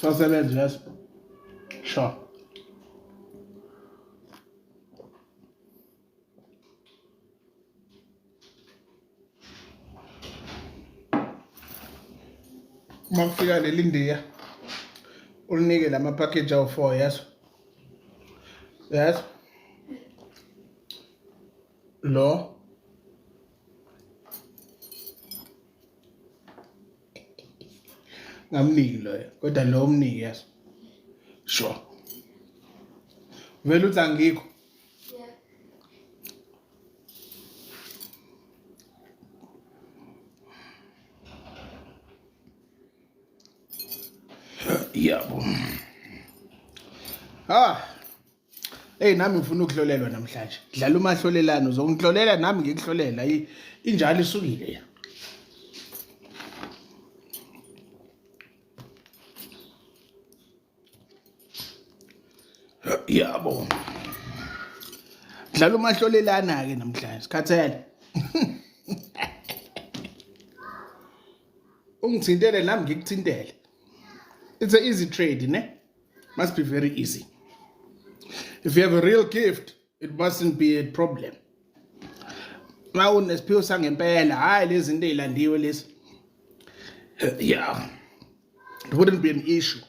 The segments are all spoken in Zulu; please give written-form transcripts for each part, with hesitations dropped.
Sasebenza yes. Sure. Mafika lelindiya ulinike lama package awu 4 yes. Yes. Lo ngamniki loyo kodwa lo umniki yes. Sure. Vele uthi angikho. Yabo. Hey nami ngifuna ukuhlolelwa namhlanje. Dlala umahlolelano uzongihlolela nami ngikuhlolela injalo isukile ya. Yabo. Dlala umahlolelana ke namhlanje. Sikhathele. Ungithintele nami ngikuthintele. It's an easy trade, ne? Must be very easy. If you have a real gift, it mustn't be a problem. Now unesiphiwo sangempela, hayi lezi zinto ezilandiwe lezi. Yeah. It wouldn't be an issue.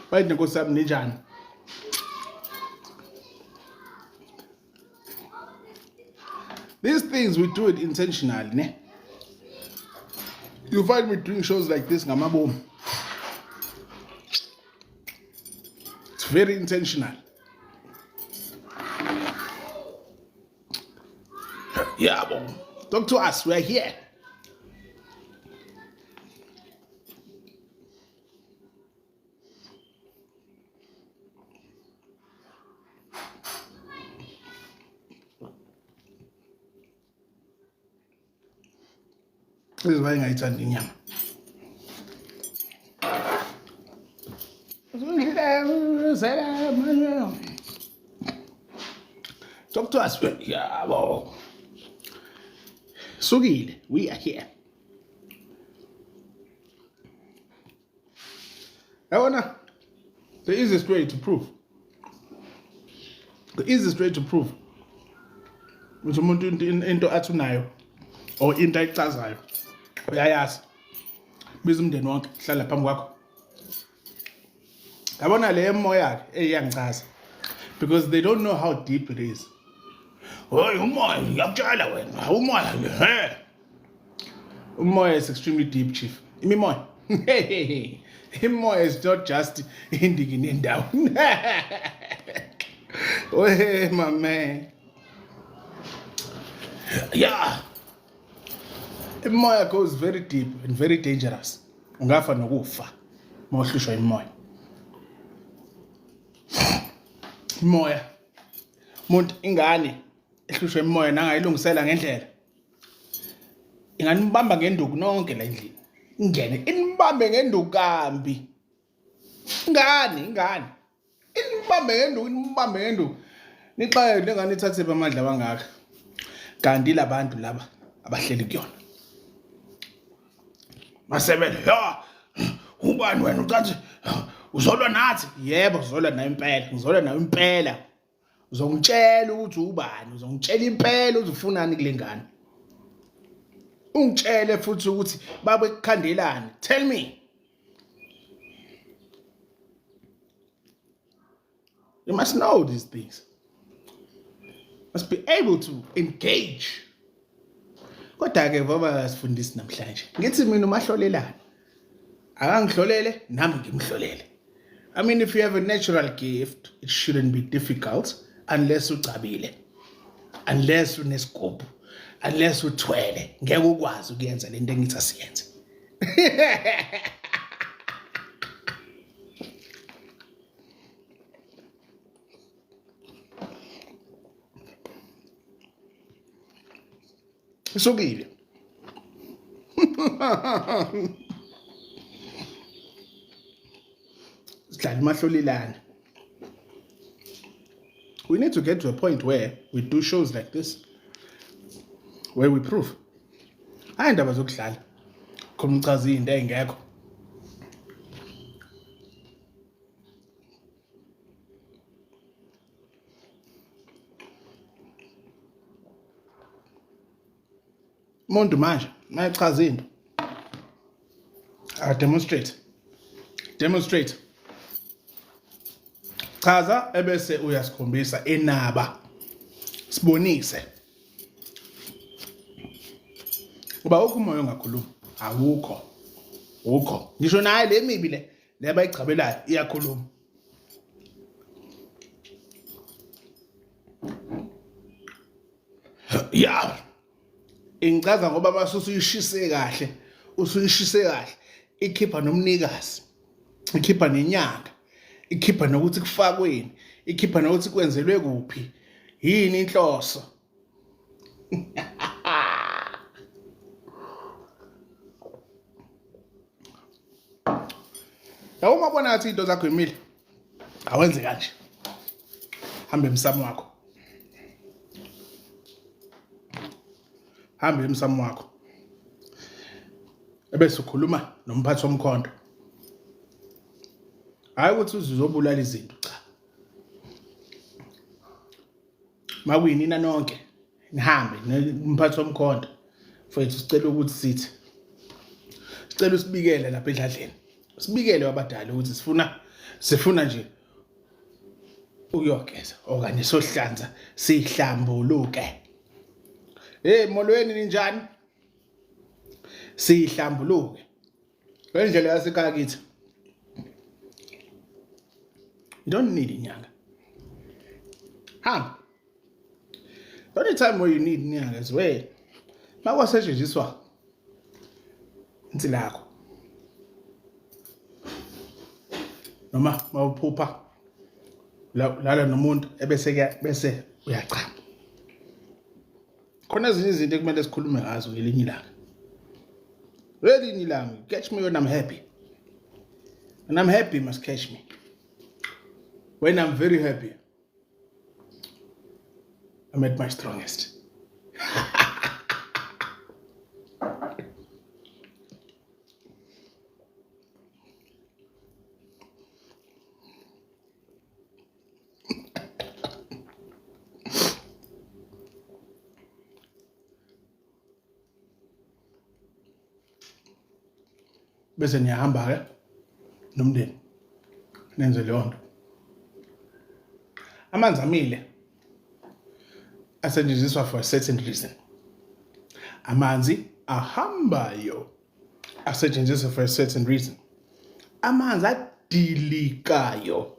Why didn't go sab ninjani? These things we do it intentionally, ne? You find me doing shows like this, ngamabomu. It's very intentional. Yeah, boy. Talk to us. We're here. This is why I eat inyama. Talk to us. Yeah, boy. Sugile, we are here. Ewana, the easiest way to prove. The easiest way to prove. Ukuthi umuntu into athunayo or into ayichazayo. Uyayazi. Biza umndeni wonke hlala phambi kwakho. Yabona le moya yakhe eyangichaza because they don't know how deep it is. Hoy umoya ngiyakutshela wena umoya he umoya is extremely deep chief imimoya imoya is not just indikini indawo oh my man yeah imoya goes very deep and very dangerous ungafa nokufa mawuhlushwa imoya imoya umuntu ingane ehlushwe emoya nangayilungisela ngendlela inganibamba ngenduku nonke la endlini ingene inibambe ngenduku kambi ingane inibambe ngenduku nixaye lengane ithathe bamadla bangaka kanti labantu laba abahleli kuyona masebele ya ubani wena ucathi uzolwa nathi yebo uzolwa nayo impela ngizolwa nayo impela uzongitshela ukuthi ubani uzongitshela impela uzifunani kule ngane ungitshele futhi ukuthi babe kukhandelani tell me you must know these things must be able to engage kodwa ke baba asifundisi namhlanje ngithi mina umahlolelana akangihlolele nami ngimhlolele I mean if you have a natural gift it shouldn't be difficult unless ucabile unless unescope unless uthwele ngeke ukwazi ukuyenza lento engithi asiyenze Sugile sidlala mahlolelana. We need to get to a point where we do shows like this, where we prove. Hayi ndaba zokudlala. Khona uchaza into engekho. umuntu manje mayechaza into demonstrate chaza ebese uyasikhombisa enaba sibonise uba ukumoya ongakhuluma awukho ngisho naye le mibi le bayichabelayo iyakhuluma ya ingichaza ngoba basusu uyishise kahle ikhipha nomnikazi ikhipha nenyanga ikhipha nokuthi kufakweni ikhipha nokuthi kwenzelwe kuphi yini inhloso yawo mabona ngathi into zakho imile awenze kanje hambe emsamo wakho ebese ukhuluma nomphathi womkhonto hayi ukuthi uzobulala izinto cha makuyinina nonke nihambe nomphathi womkhonto mfowethu sicela ukuthi sicela usibikele lapha edladleni sibikele wabadala ukuthi sifuna nje ukuyogeza okanye sohlanza sihlambuluke molweni ninjani sihlambuluke ngendlela yasekhaya kithi you don't need inyanga hamba the only time where you need inyanga is where makwasetshenziswa insila yakho noma mawuphupha lala nomuntu bese uyachama khona ezinye izinto ekumele sikhulume ngazo ngelinye ilanga really ilanga catch me when I'm happy and I'm happy, you must catch me when I'm very happy. I'm at my strongest. Bese niyahamba ke nomndeni nenze leyo nto amanzi amile asetshenziswa for a certain reason amanzi ahambayo asetshenziswa for a certain reason amanzi adilikayo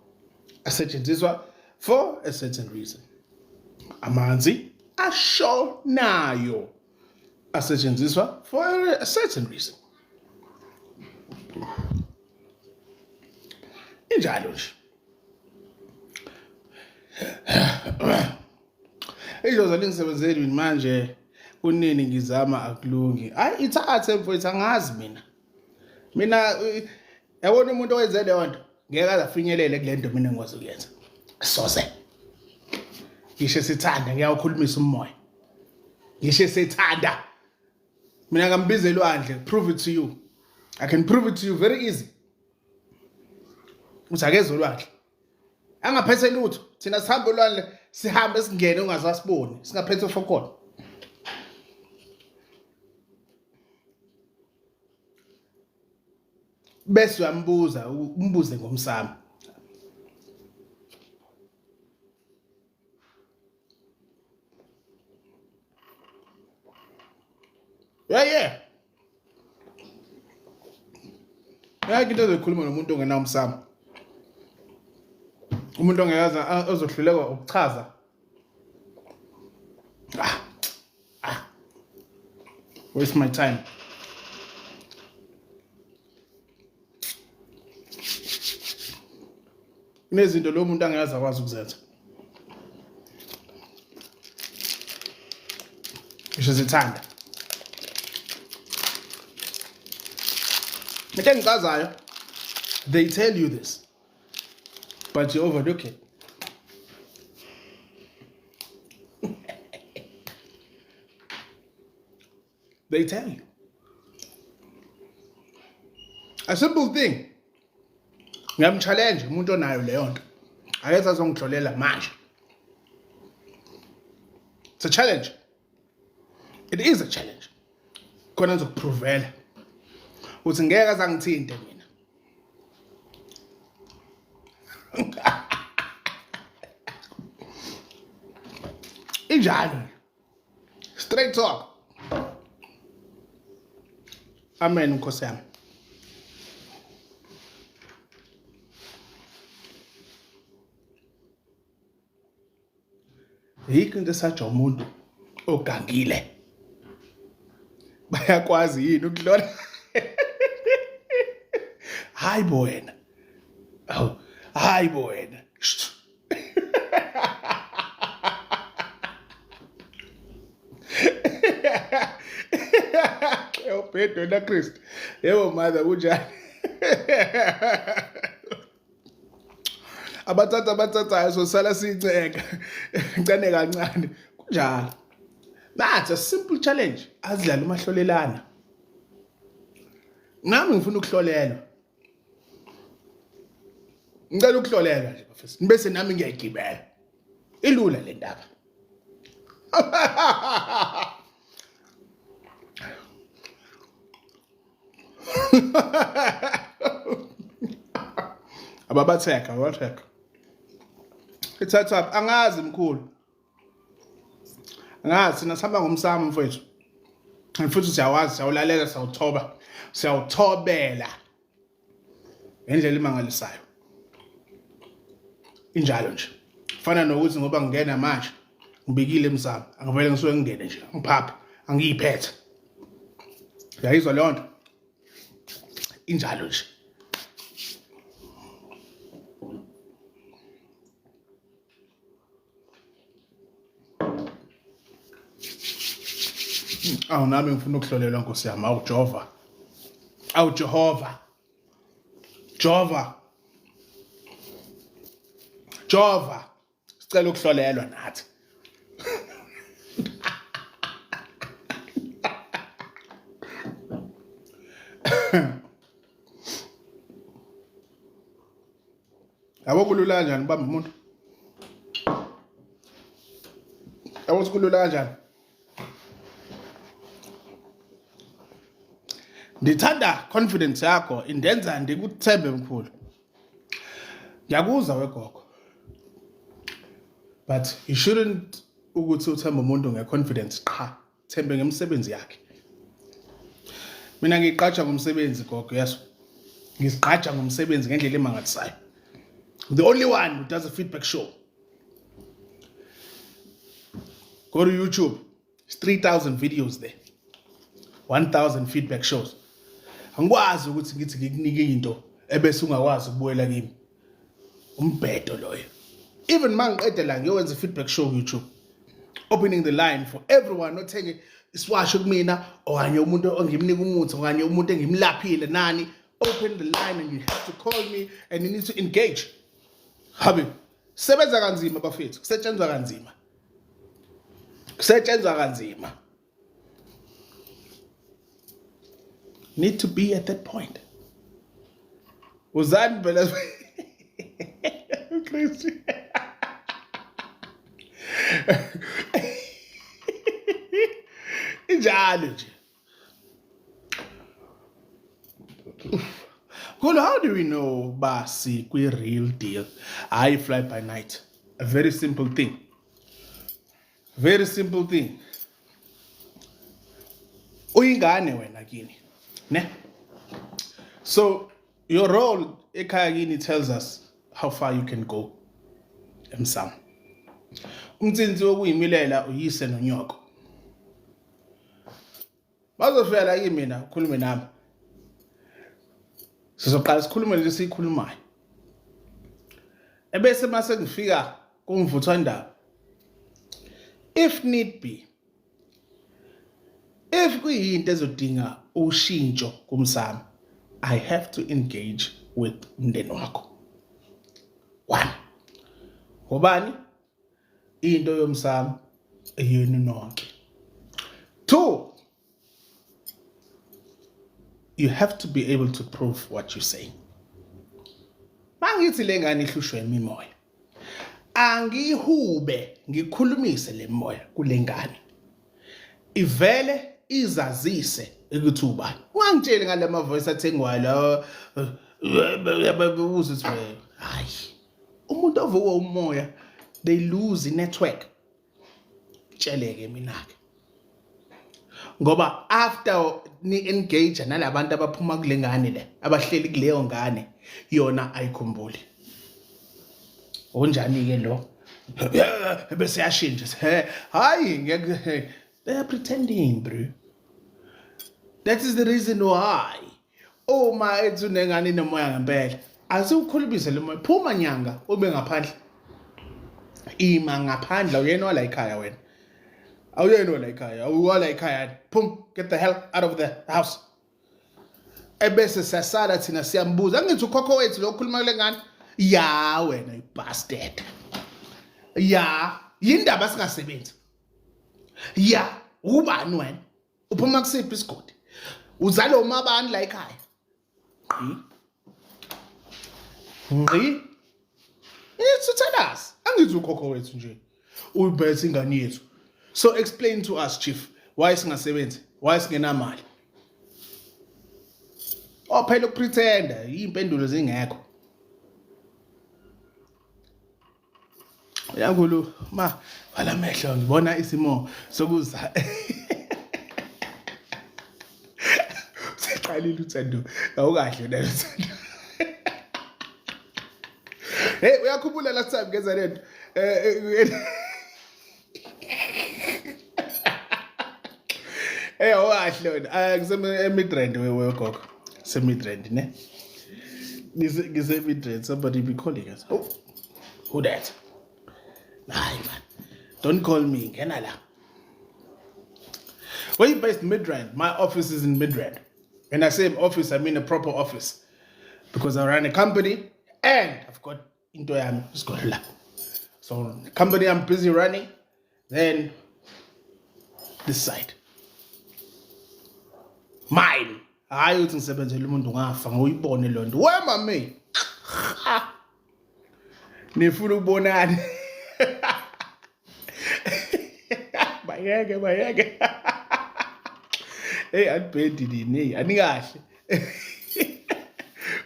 asetshenziswa for a certain reason amanzi ashonayo asetshenziswa for a certain reason injalo nje ijoza lingisebenzeli manje kunini ngizama akulungi hayi ithathe mfowethu angazi mina yabona umuntu owenze leyo nto ngeke azafinyelele kule nto mina ngikwazi ukuyenza soze ngisho sithanda ngiyawukhulumisa umoya ngisho sethanda mina ngambiza elwandle prove it to you I can prove it to you very easy uzakezwe olwandle angaphethe lutho thina sihambe olwandle sihambe singene ungazasiboni singaphethe fokhona bese uyambuza umbuze ngomsamo yeah into ezokhuluma nomuntu ongenawo umsamo umuntu ongeyaza ozohluleka ukuchaza waste my time kunezinto lo muntu angeyaza akwazi ukuzenza ngisho zithanda ngichazayo they tell you this but you overlook it they tell you a simple thing ngiyamchallenge umuntu onayo leyo nto akethe azongihlolela manje it's a challenge it is a challenge khona ngizokupruvela ukuthi ngeke azangithinte mina. Injalo. Straight talk. Amen Nkosi yami. Yikho into esatsha umuntu ogangile. Bayakwazi yini ukudlona? Hayi bo wena. Oh, hayi bo wena. Pedro na Christ. Yebo mother kunjani? Abathatha so sala siceka. Ngicane kancane. Kunjalo. That's a simple challenge. Azidlala umahlolelana. Nami ngifuna ukuhlolelwa. Ngicela ukuhlolelwa nje bafethu. Bese nami ngiyayigibela. Ilula le ndaba. abatheka it's up angazi mkhulu angazi nasihamba ngomsamo mfethu futhi siyawazi siyawulalela siyawuthobela ngendlela imangalisayo injalo nje fana nokuthi ngoba ngingena manje ngibikile emsamo angivele ngisuke ngingene nje ngiphapha angiyiphethe yayizwa leyo nto injalo nje nami ngifuna ukuhlolelwa Nkosi yami Jehova sicela ukuhlolelwa nathi yabo kulula kanjani bamba umuntu yabo kulula kanjani ndithanda confidence yakho indenza ndikuthembe mkhulu ngiyakuzwa wegogo but you shouldn't ukuthi uthembe umuntu ngeconfidence qha thembe ngemsebenzi yakhe mina ngiqhatsha ngomsebenzi gogo yaso ngiziqhatsha ngomsebenzi ngendlela emangalisayo the only one who does a feedback show go to YouTube it's 3,000 videos there 1,000 feedback shows angikwazi ukuthi ngithi ngikunike into ebese ungakwazi ukubuyela kimi umbhedo loyo even mangiqede la ngiyowenza feedback show ku YouTube opening the line for everyone othenge isiwasho kumina okanye umuntu ongimnika umuthi okanye umuntu engimlaphile nani open the line and you have to call me and you need to engage habi sebenza kanzima bafethu kusetshenzwa kanzima need to be at that point uzani phela crazy injalo nje Kolo, how do we know basi kwi real deal I fly by night? A very simple thing uyingane wena kini ne so your role ekhaya kini tells us how far you can go emsamo umtsinzi wokuyimilela uyise nonyoko bazofika la kimi mina ukhulume nami sizoqala sikhulume lesi sikhulumayo ebese mase ngifika kumvuthwa ndaba if need be if kuyinto ezodinga ushintsho kumsamo I have to engage with umndeni wakho one ngobani into yomsamo eyenu nonke two you have to be able to prove what you say mangithi lengane ihlushwe imimoya angihube ngikhulumise le moya kulengane ivele izazise ukuthi ubani. Ungangitsheli ngale ma voice athengwayo la ubuze ukuthi hayi umuntu ovuka umoya they lose network. Tsheleke mina ke. Ngoba after ni engage nalabantu abaphuma kulengane le abahleli kuleyo ngane yona ayikhumbuli. Onjani ke lo? Bese yashintsha. Hayi ngeke they are pretending, bro. That is the reason why. Oh my ethi unengane nomoya ngempela. Asiukhulubise lo moya. Phuma nyanga ube ngaphandle. Ima ngaphandle uyena wala ekhaya wena. Awuyena wala ekhaya. Awuwala ekhaya. Pum, get the hell out of the house. Ebese sasala thina siyambuza. Angithi ukhokho wethu lo khuluma kule ngane. Ya wena you bastard. Ya, yindaba singasebenzi. Ya, ubani wena? Uphuma kusiphi isigodi? Uzalo umabani la ekhaya? Ngqi. It's to tell us. Angithi ukhokho wethu nje. Uyibethe ingane yethu. So explain to us, Chief, why singasebenzi? Why singenamali? Phela ukupretenda, impendulo zingekho. Yankulu ma wala mehlo ngibona isimo sokuza. Siqalile uthando. Awukahle na uthando. Hey uyakhumbula last time ngeza lento. Awukahle ngiseme Midrand wegogo. Midrand ne. Ngise Midrand somebody be calling us. Oh. Who that? Nah, man. Don't call me. Kenala. Where you based Midrand? My office is in Midrand. When I say office, I mean a proper office. Because I run a company and I've got into a So the company I'm busy running, then this side. Mine. I used to say, ngiyibone lo nto. Where am I? Nifuna ubonani. Bayeke. Hey, anibhedi nini? Anikahle.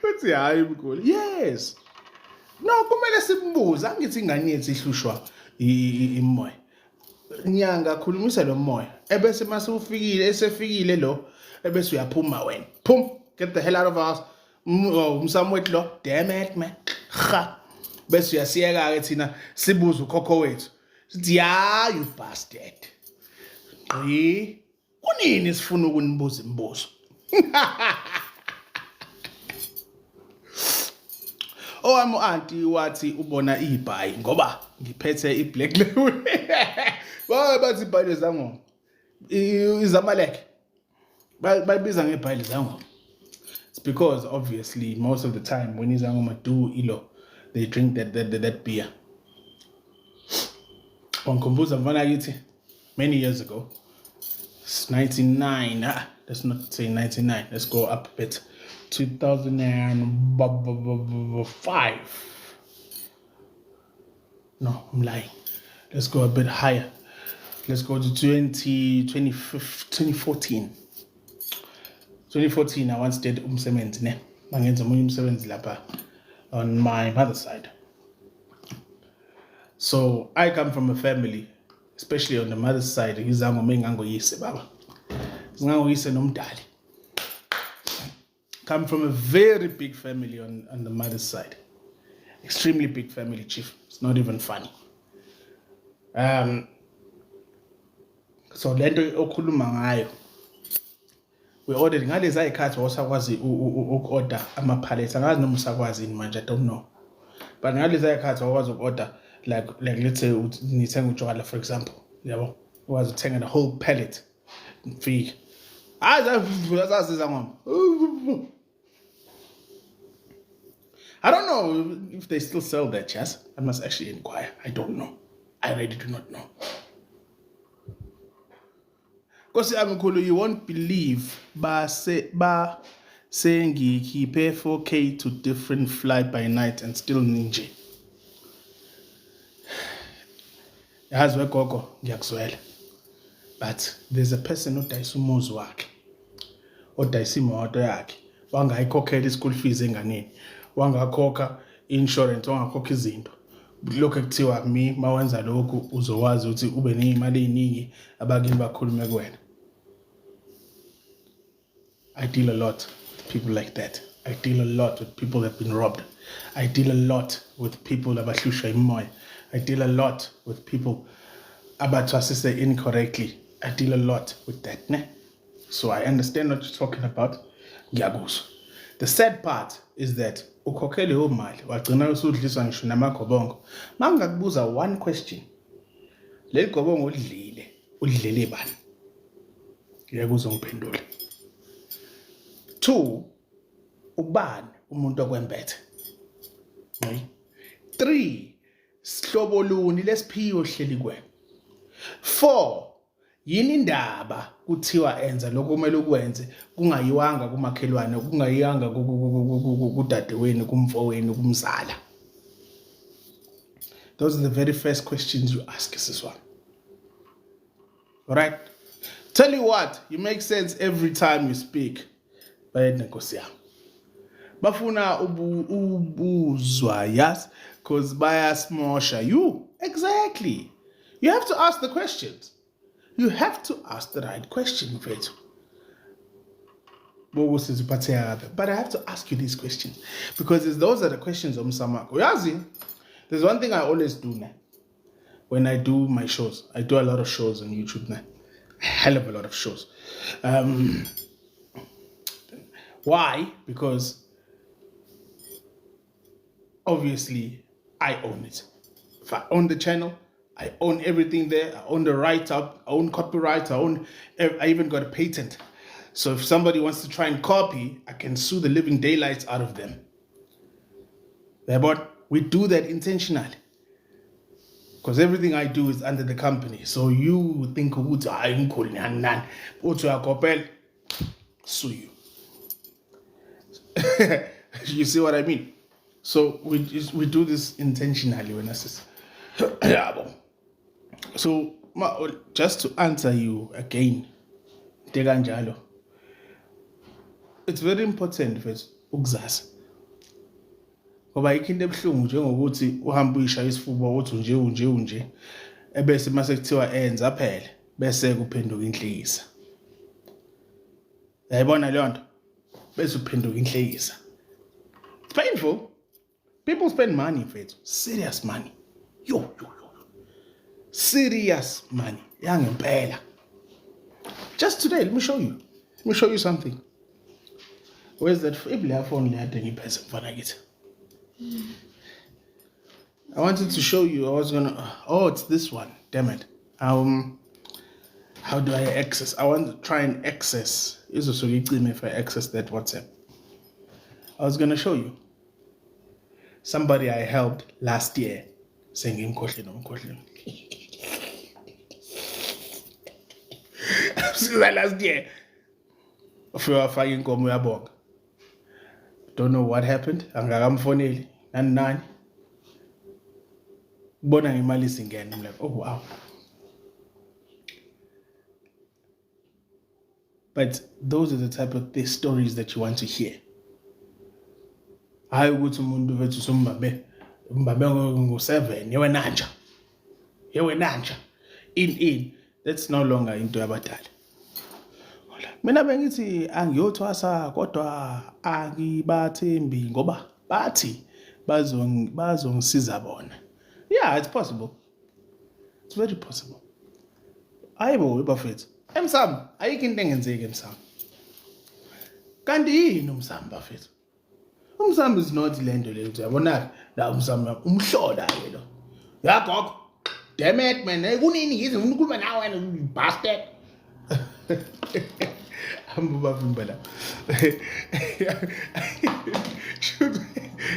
Uthi hayi mkhulu. Yes. No, kumele simbuze. Angithi ingane yethu ihlushwa imoya. Nyanga khulumisa lo moya. Ebese mase ufikile, esefikile lo, ebese uyaphuma wena. Pum, get the hell out of us. Umsamwethu lo, damn it man. Ha. Bese uyasiyeka ke thina sibuza ukhokho wethu. Sithi ya you bastard. Kunini sifuna ukunibuza imibuzo? Owami auntie wathi ubona ibhayi ngoba ngiphethe iblack label. Bathi ibhayi zangoma. Izamaleke. Bayibiza ngebhayi zangoma. It's because obviously most of the time when izangoma do ilo they drink that beer. Ngikhumbula mfana kithi many years ago. It's 99. Let's not say 99. Let's go up a bit. 2005. No, I'm lying. Let's go a bit higher. Let's go to 2014. 2014, I once did umsebenzi ne. Mangenza omunye umsebenzi lapha on my mother's side. So I come from a family, especially on the mother's side, izangoma engangoyise baba. Zingangoyise nomdali. Come from a very big family on the mother's side. Extremely big family, Chief. It's not even funny. So lento okhuluma ngayo. We ordered ngalezi ayikhathi wasakwazi uorder ama-pallets. Angazi noma usakwazi manje, I don't know. But ngalezi ayikhathi wakwazi uorder like let's say nithenga utshwala for example. Yabo. Ukwazi uthenga the whole pallet. Free. I don't know if they still sell that, yes? I must actually inquire. I don't know. I really do not know. Because you won't believe saying he pay 4K to different fly by night and still ninja. Has we gogo ngiyakuzwela. but there's a person odayisa umuzi wakhe, odayisa imoto yakhe, wangayikhokhela i-school fees enganeni, wangakhokha insurance, wangakhokha izinto. Lokho ekuthiwa mi mawenza lokhu uzowazi ukuthi ube nezimali eziningi abakini bakhulume kuwena. I deal a lot with people like that. I deal a lot with people that have been robbed. I deal a lot with people abahlushwa imoya. I deal a lot with people abathwasise incorrectly. I deal a lot with that, ne? So I understand what you're talking about. Ngiyakuzwa. The sad part is that ukhokhele imali wagcina usudliswa ngisho namagobongo. Mangakubuza one question. Le gobongo udlile bani? Ngiyakuzwa ngiphendule. 2, ubani umuntu okwembethe. 3, sihlobo luni lesiphiwo hleli kuwena. 4, yini indaba kuthiwa enza lokho kumele ukwenze kungayiwanga kumakhelwane, kungayiwanga kudadewenu, kumfowenu, kumzala. Those are the very first questions you ask this one. All right? Tell you what, you make sense every time you speak. Bafuna ubuzwa, yes, because bayasmosha you. Exactly. You have to ask the questions. You have to ask the right question, Fethu. But I have to ask you these questions because those are the questions of Msamako. There's one thing I always do now. When I do my shows, I do a lot of shows on YouTube now. A hell of a lot of shows. Why? Because obviously I own it. If I own the channel, I own everything there. I own the write-up, I own copyright, I even got a patent. So if somebody wants to try and copy, I can sue the living daylights out of them. But we do that intentionally. Because everything I do is under the company. So you think, I'm calling sue you. You see what I mean? So we do this intentionally when I say. So just to answer you again, it's very important first ukuzazi. Ngoba ikinto ebuhlungu njengokuthi uhamba uyishaya isifuba uthi unje ebese mase kuthiwa enza phela bese kuphenduka inhlekisa. Yayibona leyo nto? Bese kuphenduka inhlekisa. It's painful. People spend money, Fethu. Serious money. Yo. Serious money. Yangempela. Just today, let me show you something. Where's that phone? I wanted to show you. It's this one. Damn it. How do I access? I want to try and access. Is also if I access that WhatsApp. I was gonna show you. Somebody I helped last year saying Mkhohleni. Last year. Don't know what happened. Angakamfoneli nani. Bona ngemali singena. I'm like, oh wow. But those are the type of stories that you want to hear. I go to umuntu vethu sombabe ngo7 yewe nanja in that's no longer into abadala. Mina bengithi angiyothwasa kodwa angibathembi ngoba bathi bazongisiza bona. Yeah, it's possible. It's very possible. Ayibo bafethu. Emsam ayikho into engenzeki emsam. Kanti yini umsam bafethu? Umsam is not lento leyo uyabona la umsam umhlola ke lo. Ya gogo. Damn it man, kunini yize ufuna ukukhuluma nawe wena bastard.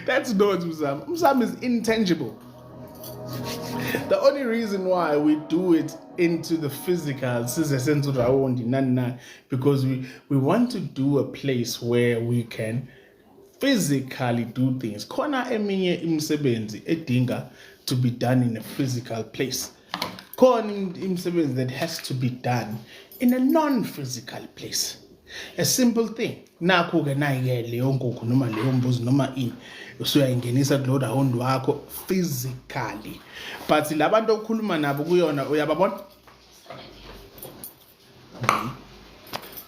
That's not Umsam. Umsam is intangible. The only reason why we do it into the physical because we want to do a place where we can physically do things. Khona eminye imisebenzi edinga to be done in a physical place. khona imisebenzi that has to be done in a non-physical place. A simple thing. Nakho-ke nayi-ke leyo nkukhu noma leyo mbuzi noma ini usuyayingenisa kulowo round wakho physically. But labantu okukhuluma nabo kuyona uyababona?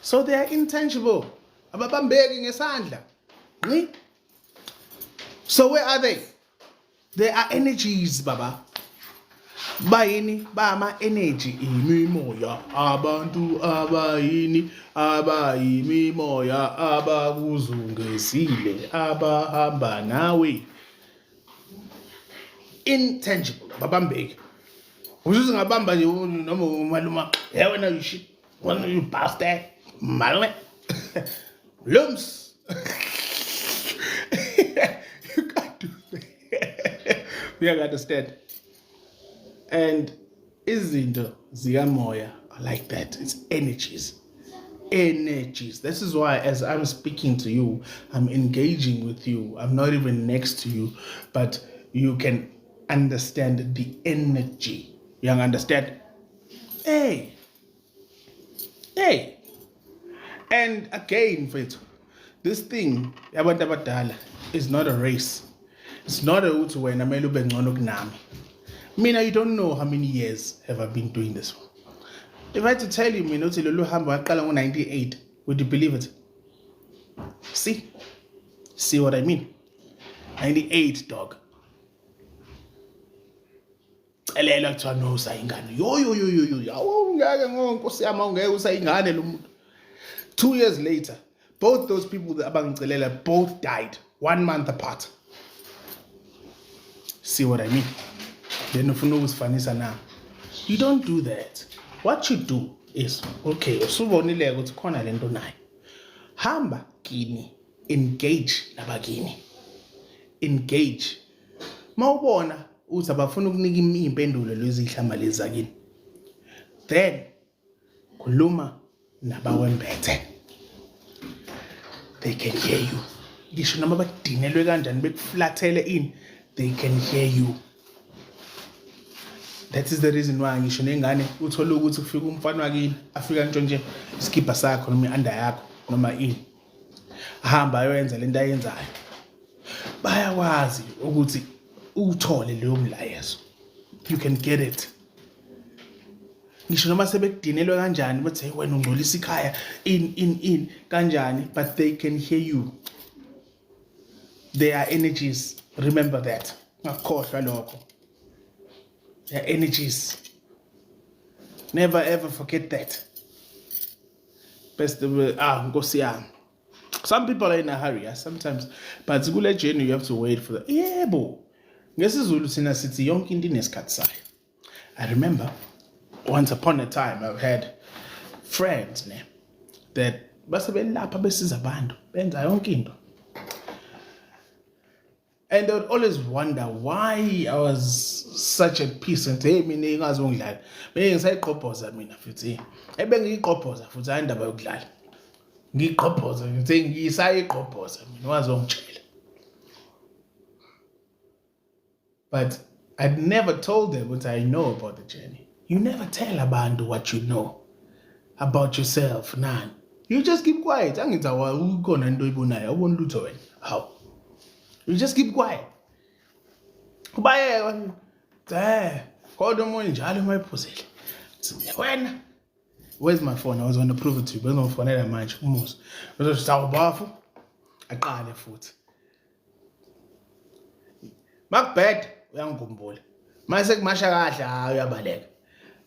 So they are intangible. Ababambeki ngesandla. So where are they? They are energies, baba. Bayini bama energy imimoya abantu abayini abayimimoya abakuzungezile abahamba nawe. Intangible babambeki. Usuze ngabamba nje noma umaluma wena you shit wena you bastard malwe lums. You can't do that. You understand? And izinto zikamoya are like that. It's energies. Energies. This is why as I'm speaking to you, I'm engaging with you. I'm not even next to you, but you can understand the energy. You understand? Hey. And again, Fethu, this thing, yabantu abadala, is not a race. It's not a uthi wena mele ube ngcono kunami. Mina, you don't know how many years have I been doing this. If I had to tell you, mina uthi lolu hambo waqala ngo-98, would you believe it? See what I mean? 98, dog. Elela kuthiwa no usayingane. Yo. Ngeke ngonkosi yami ungeke usayingane lo muntu. 2 years later, both those people that abangicelela both died 1 month apart. See what I mean? Then ufuna ukusifanisa na. You don't do that. What you do is, okay, usubonile ukuthi khona lento nayo. Hamba kini, engage nabakini. Engage. Mawubona uthi abafuna ukunika impendulo lezihlamba lezi zakini. Then khuluma nabawembethe. They can hear you. Ngisho noma badinelwe kanjani bekuflathele in, they can hear you. That is the reason why ngisho nengane uthola ukuthi kufika umfana wakini afika nje iskipha sakho noma ianda yakho noma ini. Ahamba ayoyenza lento ayenzayo. Bayakwazi ukuthi uthole leyo mlayezo. You can get it. Ngisho noma sebekudinelwe kanjani bathi hey wena ungcolisa ikhaya in kanjani, but they can hear you. They are energies. Remember that. Ngakhohlwa lokho. They are energies. Never ever forget that. Best nkosi yami. Some people are in a hurry, sometimes, but kule journey you have to wait for the yebo. NgesiZulu sina sithi yonke into inesikhathi sayo. I remember once upon a time I've had friends that base belapha besiza abantu benza yonke into. And I would always wonder why I was such a peace and hey mina ingazi ngidlala. Mina ngisayiqhophoza mina futhi. Ebengiyiqhophoza futhi ayindaba yokudlala. Ngiqhophoza ngithi ngisayiqhophoza mina wazi ongitshela. But I'd never told them what I know about the journey. You never tell abantu what you know about yourself, none. You just keep quiet. Angithi awukona into oyibonayo, awuboni lutho wena. How? You just keep quiet. Kubayeka kodwa umuntu njalo mayiphuzile. Wena, where's my phone? I was going to prove it to you. But ngizofonela manje umusa. Uzothi sawubafu aqale futhi. Macbeth uyangigumbula. Mase kumasha kahle uyabaleka.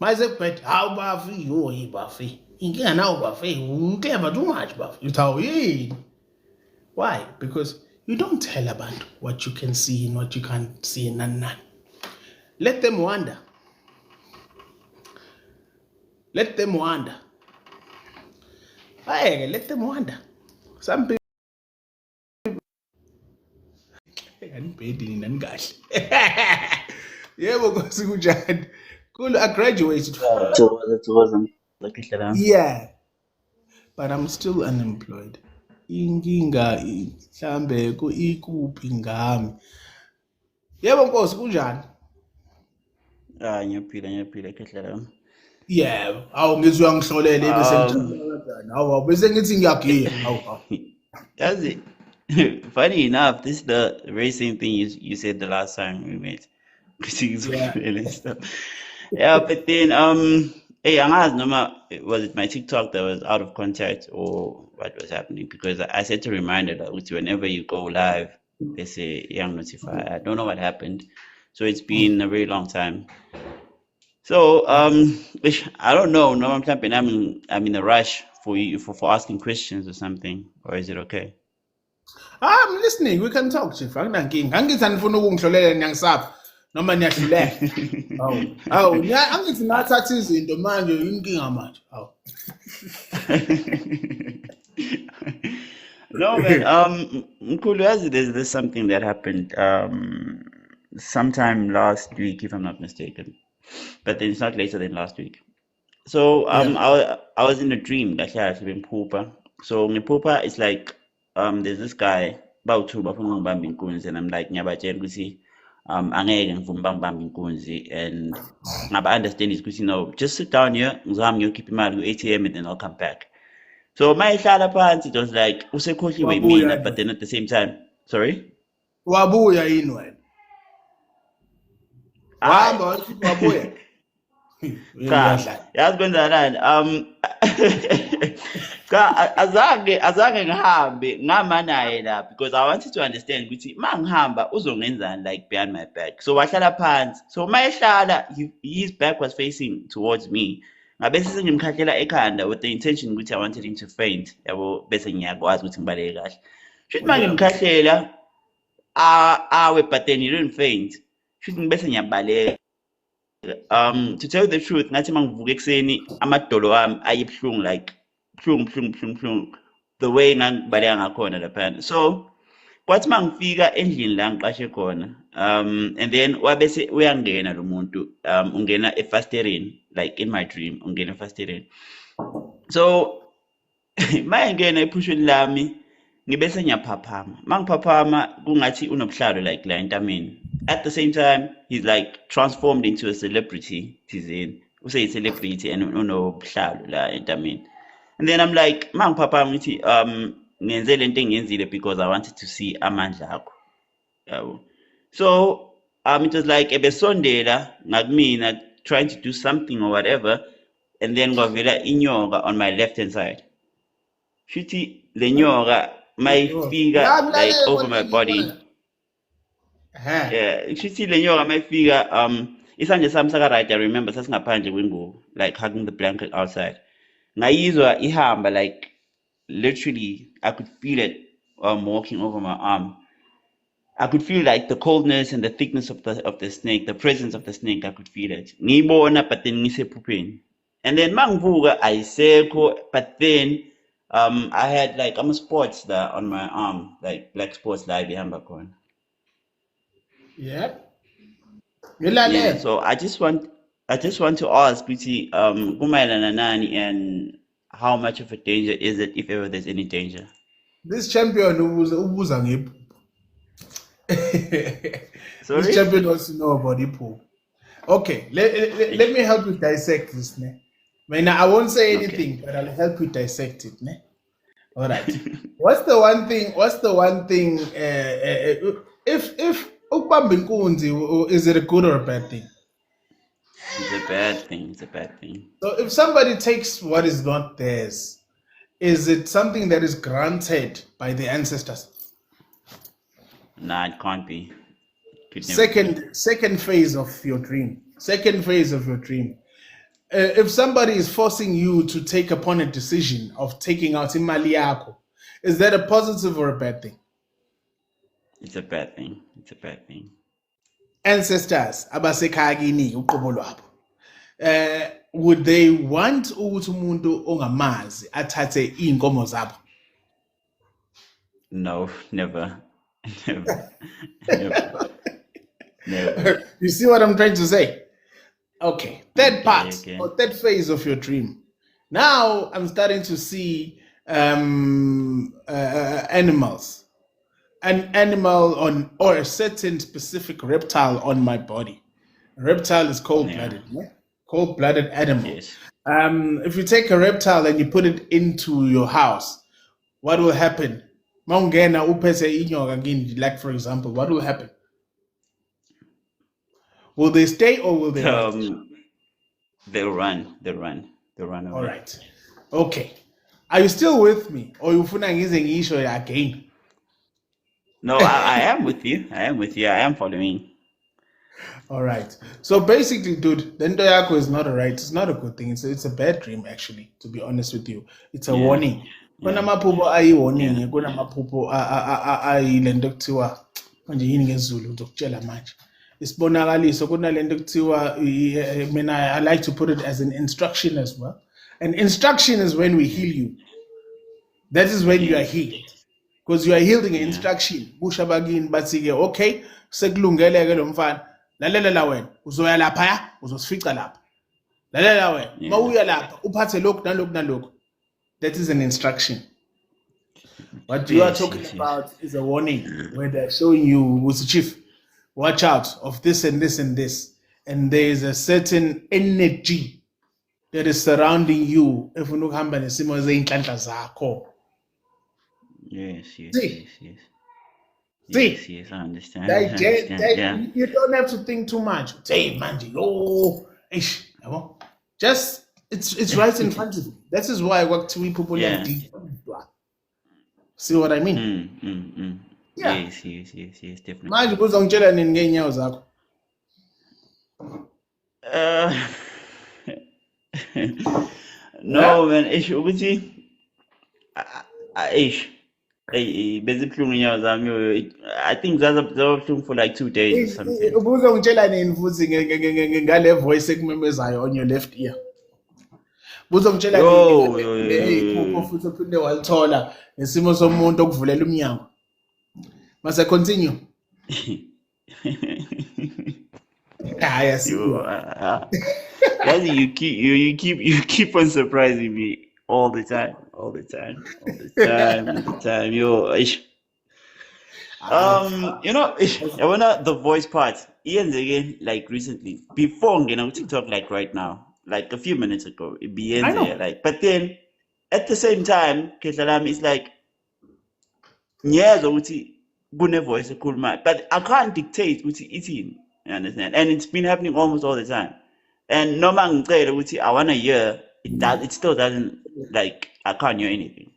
Mase kubhet awubafi yibafi. Inkinga nawo bafi. Unclever too much bafi. Uthawu yini? Why? Because you don't tell abantu what you can see and what you can't see and none. Let them wonder. Let them wonder. Let them wonder. Some people anibhedini nanikahle. Yebo Nkosi kunjani? I graduated. Yeah. But I'm still unemployed. Inkinga mhlambe ikuphi ngami. Yebo Nkosi kunjani? Ngiyaphila kahle. Yeah, awu ngizwe uyangihlolela bese ngijabula Um, kanjani. Hawu bese ngithi ngiyagiya. Hawu. that's it. Funny enough, this is the very same thing you said the last time we met. Yeah. And stuff. Yeah, but then hey, angazi noma was it my TikTok that was out of contact or what was happening? Because I set a reminder that whenever you go live, they say young notify. I don't know what happened. So it's been a very long time. So I don't know. No, I'm in a rush for you for asking questions or something, or is it okay? I'm listening. We can talk, Chief. Anginankinga. Angithi anifuna ukungihlolela niyangisapha noma niyahluleka. Hawu, angithi nathatha izinto manje inkinga manje. Hawu. No, man. Mkhulu, yazi, there's something that happened sometime last week, if I'm not mistaken. But then it's not later than last week. So Yeah. I was in a dream that I had been Pupa. So in Pupa, it's like there's this guy about two bafuna ungibamba inkunzi, and I'm like ngiyabatshela ukuthi angeke ngivuma bangibamba inkunzi, and ngaba understand is ukuthi no, just sit down here, ngizohamba ngiyokhipha imali ku-ATM and then I'll come back. So mayihlala phansi, it was like usekhohliwe Wabuya mina, but then at the same time, sorry. wabuya yini wena? I Wahamba wathi wabuya. cha, Uyadlala. yazi kwenzakalani? Cha, azange ngihambe ngama naye la, because I wanted to understand ukuthi mangihamba uzongenzani like behind my back. So wahlala phansi. So mayehlala, his back was facing towards me. Ngabe sengimkhahlela ekhanda with the intention ukuthi I wanted him to faint. Yabo bese ngiyakwazi ukuthi ngibaleke kahle. Shothi mangimkhahlela awe, but then he didn't faint. Shothi bese ngiyabaleka. To tell you the truth, ngathi mangivuka ekuseni amadolo wami ayibuhlungu, like buhlungu, the way ngangibaleka ngakhona laphana. So kwathi mangifika endlini la ngiqashe khona, and then wabese uyangena lo muntu, ungena efasтерeni, like in my dream ungena efasтерeni. So mayengena ephusheni lami ngibese ngiyaphaphama, mangiphaphama kungathi unobuhlalo like la entameni. At the same time, he's like transformed into a celebrity thizeni, useyi-celebrity and unobuhlalo la entameni. And then I'm like mangiphaphama ngithi ngenze lento engiyenzile because I wanted to see amandla akho, yabo. So it was like ebesondela ngakumina trying to do something or whatever, and then kwavela inyoka on my left hand side. Shuthi le nyoka mayifika like over my body. Yeah, shuthi le nyoka mayifika isandla sami saka-right, I remember sasingaphandle kwengubo, like hugging the blanket outside. Ngayizwa ihamba, like literally I could feel it walking over my arm. I could feel like the coldness and the thickness of the snake, the presence of the snake. I could feel it. Ngiyibona, but then ngisephupheni. And then mangivuka ayisekho, but then I had like spots there on my arm, like black spots la behamba khona. Yeah. Yeah, Ngilalela. so I just want to ask ukuthi kumayelana nani, and how much of a danger is it, if ever there's any danger? This champion ubuza ngephupho. This Sorry? champion wants to know about iphupho. Okay, let me help you dissect this, ne? I won't say anything, but I'll help you dissect it, ne? All right. What's the one thing? If ukubamba inkunzi, is it a good or a bad thing? It's a bad thing. It's a bad thing. So if somebody takes what is not theirs, is it something that is granted by the ancestors? Nah, it can't be. Could never be. Second phase of your dream. If somebody is forcing you to take upon a decision of taking out imali yakho, is that a positive or a bad thing? It's a bad thing. It's a bad thing. Ancestors abasekhaya kini uqobo lwabo, would they want ukuthi umuntu ongamazi athathe inkomo zabo? No, never. Never. You see what I'm trying to say? Okay, third part Okay. or third phase of your dream. Now I'm starting to see animals, an animal or a certain specific reptile on my body. A reptile is cold-blooded, yeah? Cold-blooded animal. Yes. If you take a reptile and you put it into your house, what will happen? Mawungena uphethe inyoka kini, like for example, what will happen? Will they stay or will they run? They'll run. They'll run away. All right. Okay. Are you still with me? Or you funa ngize ngisho again? No, I am with you. I am following. All right. So basically, dude, the nto yakho is not alright. It's not a good thing. It's a bad dream, actually, to be honest with you. It's a warning. Kunamaphupho ayi-warning, kunamaphupho ayile nto kuthiwa manje yini ngesiZulu ngizokutshela manje. Isibonakaliso kunale nto kuthiwa I like to put it as an instruction as well. An instruction is when we heal you. That is when you are healed. Because you are healing an instruction. Busha bakini bathi-ke, okay, sekulungele-ke lo mfana. Lalela wena, uzoya lapha, uzosifica lapha. Lalela wena, uma uya lapha, uphathe lokhu nalokhu nalokhu. That is an instruction. What you are talking about is a warning where they're showing you, who's the chief, watch out of this and this and this. And there is a certain energy that is surrounding you. If you look hamba nesimo zeyinhlanhla zakho. Yes. See? Yes, I understand. You don't have to think too much. Say, manje, ish, just it's right in front of you. That is why people like deep. See what I mean? Yeah. Yes, definitely. Manje uzongitshela nini ngeenyawo zakho? No, man, ish ukuthi ish. Basically, I think that's a for like 2 days or something. Ubuzongitshela nini futhi ngale voice ekumemezayo on your left ear? Uzongitshela nini futhi uphinde walithola nesimo somuntu okuvulela umnyango? Mase continue. You keep on surprising me all the time. I wanna the voice part. Ian's again, like recently, before TikTok, like right now, like a few minutes ago, it begins there, like. But then, at the same time, Kesalam is like, voice cool man, but I can't dictate what it's in. You understand? And it's been happening almost all the time. And no man I want to hear it. It still doesn't, like, I can't hear anything.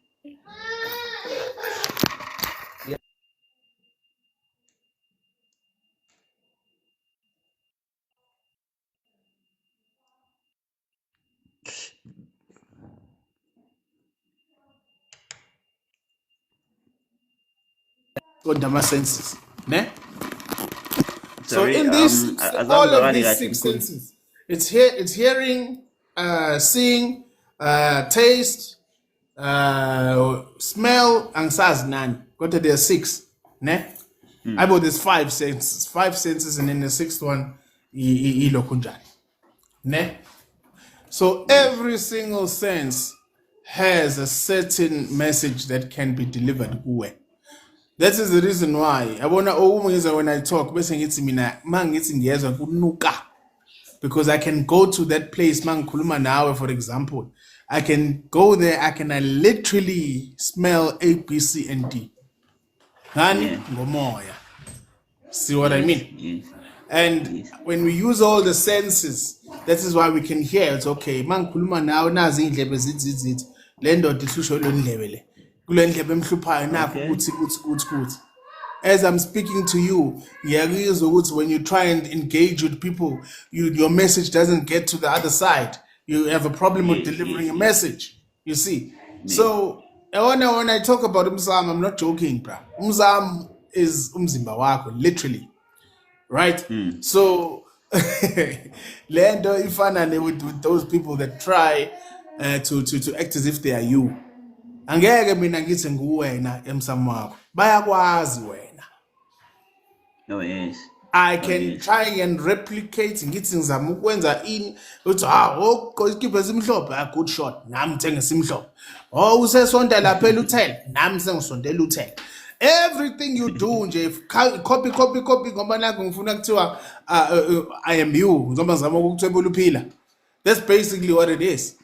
Under my senses, ne? Sorry, so in this, all of these 6 senses, it's hearing, seeing, taste, smell, and saznani. Got to there 6, ne? I bought there's 5 senses, and then the 6th one, ilokunjani, ne? So every single sense has a certain message that can be delivered kuwe. That is the reason why when I talk, because I can go to that place, for example. I can go there, I can literally smell A, B, C, and D. See what I mean? Yes. And when we use all the senses, that is why we can hear. It's okay. As I'm speaking to you, when you try and engage with people, your message doesn't get to the other side. You have a problem with delivering a message. You see? So when I talk about umzam, I'm not joking, bro. Umzam is umzimba wako, literally. Right? So Lendo ifanane with those people that try to act as if they are you. Angeke mina ngithi nguwena emsamo wakho. Bayakwazi wena. Oh yes. I can try and replicate ngithi ngizama ukwenza ini uthi ikhiphe simhlophe good shot nami ngithenge simhlophe. Usesonda lapha eluthele nami sengisondela uthele. Everything you do nje copy ngoba nakho ngifuna kuthiwa I am you ngoba ngizama ukukuthwebula uphila. That's basically what it is.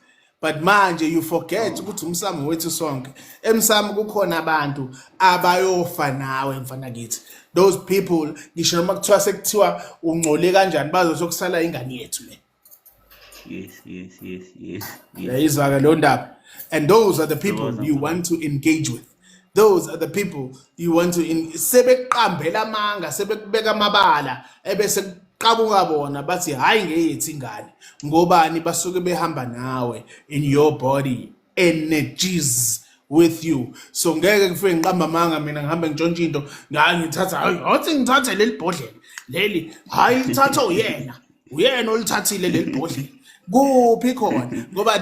But manje you forget ukuthi umsamo wethu sonke. Emsamo kukhona abantu abayofa nawe mfana kithi. Those people ngisho noma kuthiwa sekuthiwa ungcole kanjani bazokusala ingane yethu le. Yes. Yayizwa ke lo ndaba. And those are the people you want to engage with. Those are the people you want to sebeqambela amanga sebekubeka amabala ebese qabuka bona bathi hayi ngeyithi ingane ngobani basuke behamba nawe in your body energies with you. So ngeke kufike ngiqamba amanga mina ngihambe ngitshontsha into ngithatha hayi athi ngithathe leli bhodlela leli hayi lithatha uyena olithathile leli bhodlela kuphi khona ngoba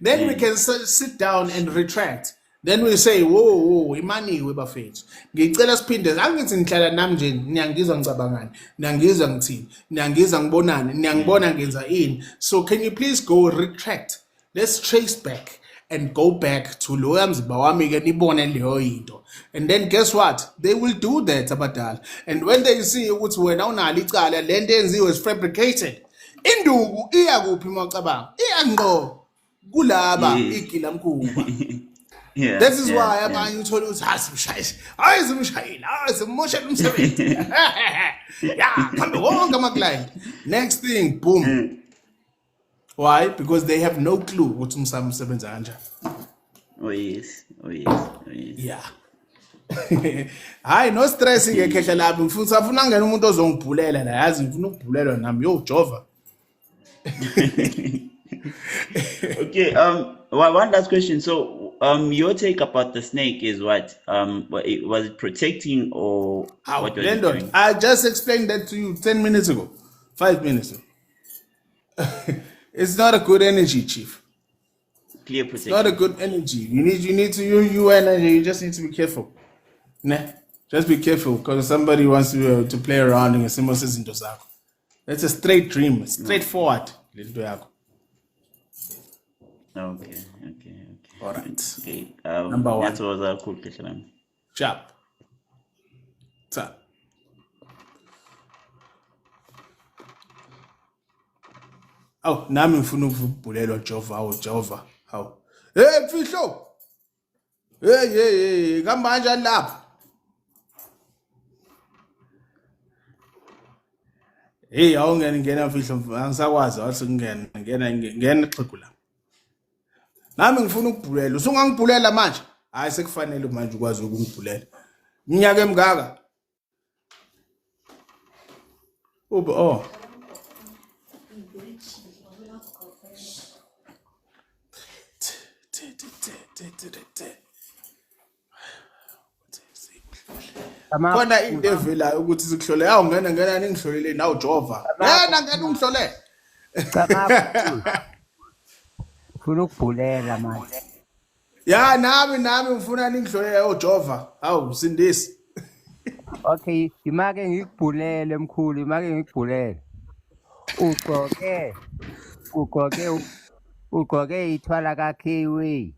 then we can sit down and retract. Then we say, whoa, imaniwe bafethu. Ngicela siphinde angithi ngihlala nami nje niyangizwa ngicabangani, niyangizwa ngithini, niyangizwa ngibonani, niyangibona ngenza ini. So can you please go retract? Let's trace back and go back to loya mzimba wami ke nibone leyo into. And then guess what? They will do that abadala. And when they see ukuthi wena unalo icala lento enziwe is fabricated. Induku iya kuphi mawucabanga? Iya ngqo kulaba igilamkhuba. Yeah, That is why abanye uthola ukuthi hasimshayile ayizimshayile azimoshela umsebenzi yeah kambe wonke ama-client next thing boom. Why? Because they have no clue ukuthi umsamo usebenza kanjani. Oh yes. Yeah. Hayi no stress ke khehla lapho ngifuna ngene umuntu ozongibhulela la yazi ngifuna ukubhulelwa nami yojova. Okay, one last question. So, your take about the snake is what? Was it protecting or what was it doing? I just explained that to you 10 minutes ago, 5 minutes ago. It's not a good energy, Chief. Clear It's protection. not a good energy. You energy. You just need to be careful. Nah, just be careful because somebody wants to play around and someone says into zakho. That's a straight dream, straightforward. Okay. All right. Okay. Number one. That was a cool question. Sharp. Tap. Oh, nami ngifuna ukubhulelwa Jova. Hawu. Hey mfihlo. Hey, kamba kanjani lapha? Hey, awungena mfihlo angisakwazi wathi ngena ixhegu la. Nami ngifuna ukubhulela. Usungangibhulela manje? Hayi sekufanele manje ukwazi ukungibhulela. Iminyaka emingaka? Oh. Khona into evelayo ukuthi sikuhlole yawo ngena ningihlolele nawo Jova. Yena ngena ungihlole. Ufuna ukubhulela manje. Ya nami ngifuna ningihlolele yawo Jova. Hawu sindisi. Okay, imake ngikubhulele mkhulu, imake ngikubhulele. Ugqoke ithwala kaKiwi.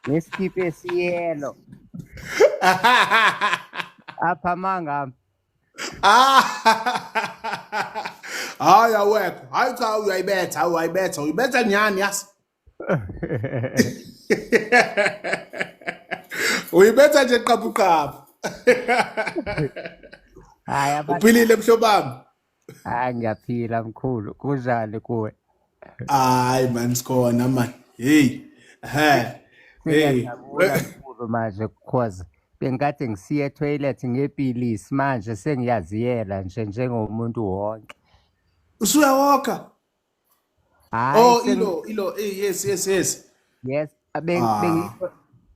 Nesikipa esiyelo. Apha manga. Hayi awekho. Hayi cha uyayibetha nyani yasi. Uyibetha nje qabuqabu. Hayi Uphilile mhlobami. Hayi ngiyaphila mkhulu, kunjani kuwe? Hayi man sikhona man. Hey. Hey. Ngiyabona manje because bengikade ngisiye toilet ngepilisi manje sengiyaziyela nje njengomuntu wonke. Usuyawoka? Hayi Oh ilo yes. yes,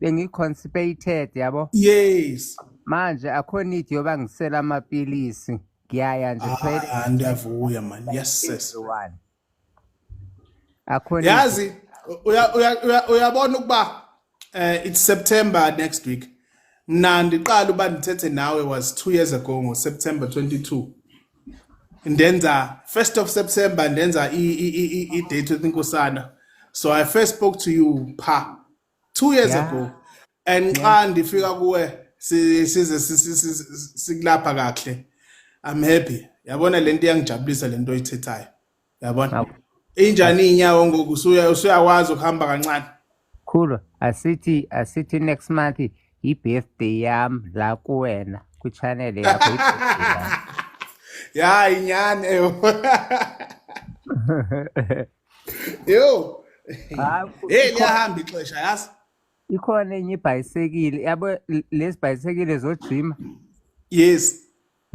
bengi-constipated yabo. Yes. Manje akho need yoba ngisela amapilisi. Ngiyaya nje toilet. Ndiyavuya man. Yes sis. Akho Yazi uyabona ukuba it's September next week. Mina ndiqala uba ndithethe nawe was 2 years ago ngo September 22. Ndenza 1st of September ndenza I date with Nkosana. So I first spoke to you 2 years ago. and xa ndifika kuwe size sikulapha kahle, I'm happy. Yabona lento iyangijabulisa lento oyithethayo. Yabona? Injani inyawo ngoku usuyakwazi ukuhamba kancane. Khulu, asithi next month i-birthday yami la kuwena ku-channel yakho i-birthday yami. Ya inyani yo. Hey liyahamba ixesha yazi. Ikhona enye ibhayisekile, yabo lezi bhayisekile zojima. Yes.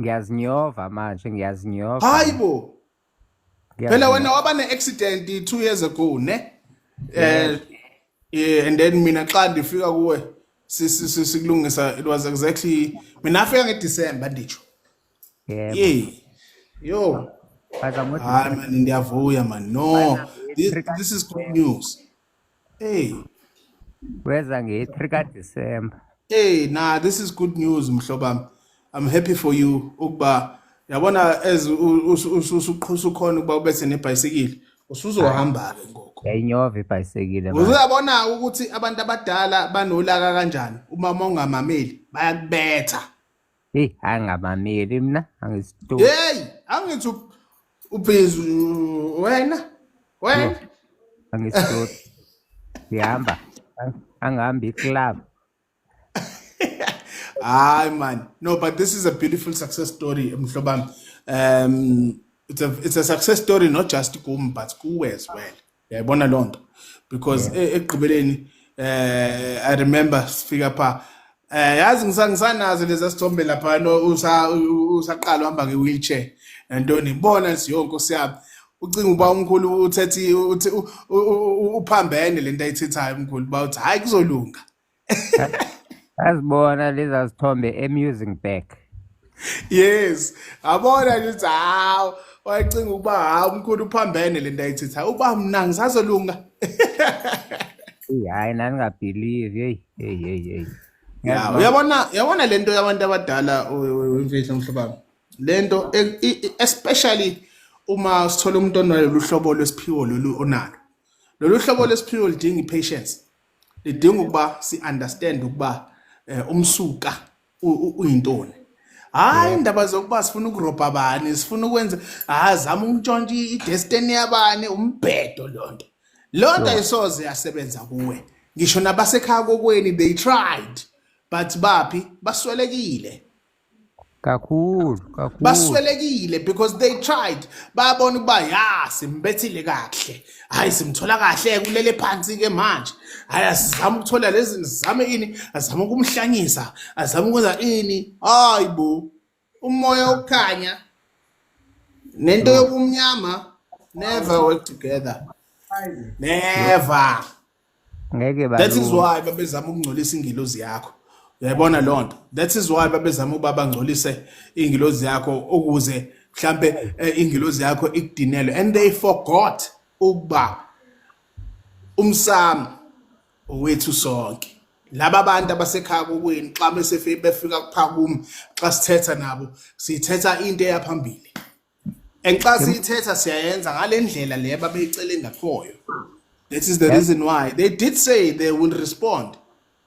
Ngiyazinyova manje, ngiyazinyova. Hayibo. Phela wena waba ne-accident 2 years ago, ne? Yeah, and then mina xa ndifika kuwe sikulungisa, it was exactly mina afika ngeDecember nditsho. Yeah. Yo. Hayi man ndiyavuya man. No. This is good news. Hey. Weza nge-3 kaDecember. Hey, nah, this is good news mhlobam. I'm happy for you ukuba yabona as usukhona ukuba ubethe nebhayisikile usuzohamba ke ngoko. Yayinyova ibhayisikile manje. Uzabona ukuthi abantu abadala banolaka kanjani uma mongamameli bayakubetha. Hey, angamameli mina angisitu. Hey, angithi ubhizi wena. Angisitu. Ngihamba. Angihambi club. Ay man, no, but this is a beautiful success story, mhlobam. It's a success story not just kum but kuwe as well. Yayibona lonto because ekugqibeleni I remember sifika pha yazi ngisanazo lezi sithombe lapha no usaqala uhamba nge-wheelchair nantoni ibona siyonke siyami ucinga uba umkhulu uthethi uphambene lento ayithethayo umkhulu ba uthi hayi kuzolunga. Asibona lezi zithombe amusing back. Yes, abona ukuthi hawo wayicinga ukuba hawo umkhulu uphambene lento ayithethayo uba mina ngisazolunga. Hayi nani ngabelieve hey. Yeah, uyabona lento yabantu abadala wemfihlo mhlobami. Lento especially uma sithola umuntu onalo hlobo lesiphiwo lolu onalo. Lolu hlobo lesiphiwo lidinga impatience. Lidinga ukuba si understand ukuba umsuka uyintoni. Hayi indaba zokuba sifuna ukurobha abani, sifuna ukwenza zama ukutshontsha idestiny yabani umbhedo lonto. Lonto ayisoze yasebenza kuwe. Ngisho nabasekhaya kokweni they tried but baphi baswelekile. Kakhulu. Baswelekile because they tried. Babona ukuba simbethile kahle. Hayi simthola kahle kulele phansi ke manje. Hayi asizama ukuthola lezi sizame ini, azama ukumhlanyisa, azama ukwenza ini. Hayibo. Umoya okhanya nento yobumnyama never work together. Never. Ngeke ba. That is why babezama ukungcolisa ingilozi yakho. Uyayibona lonto. That is why babezama ukuba bangcolise ingilozi yakho ukuze mhlambe ingilozi yakho ikudinelwe and they forgot ukuba umsamo owethu sonke. Laba abantu abasekhaya kokweni xa befika kuphakumi xa sithetha nabo sithetha into eyaphambili. Enxa sithetha siyayenza ngalendlela le babeyicela ngakhoyo. That is the reason why they did say they would respond.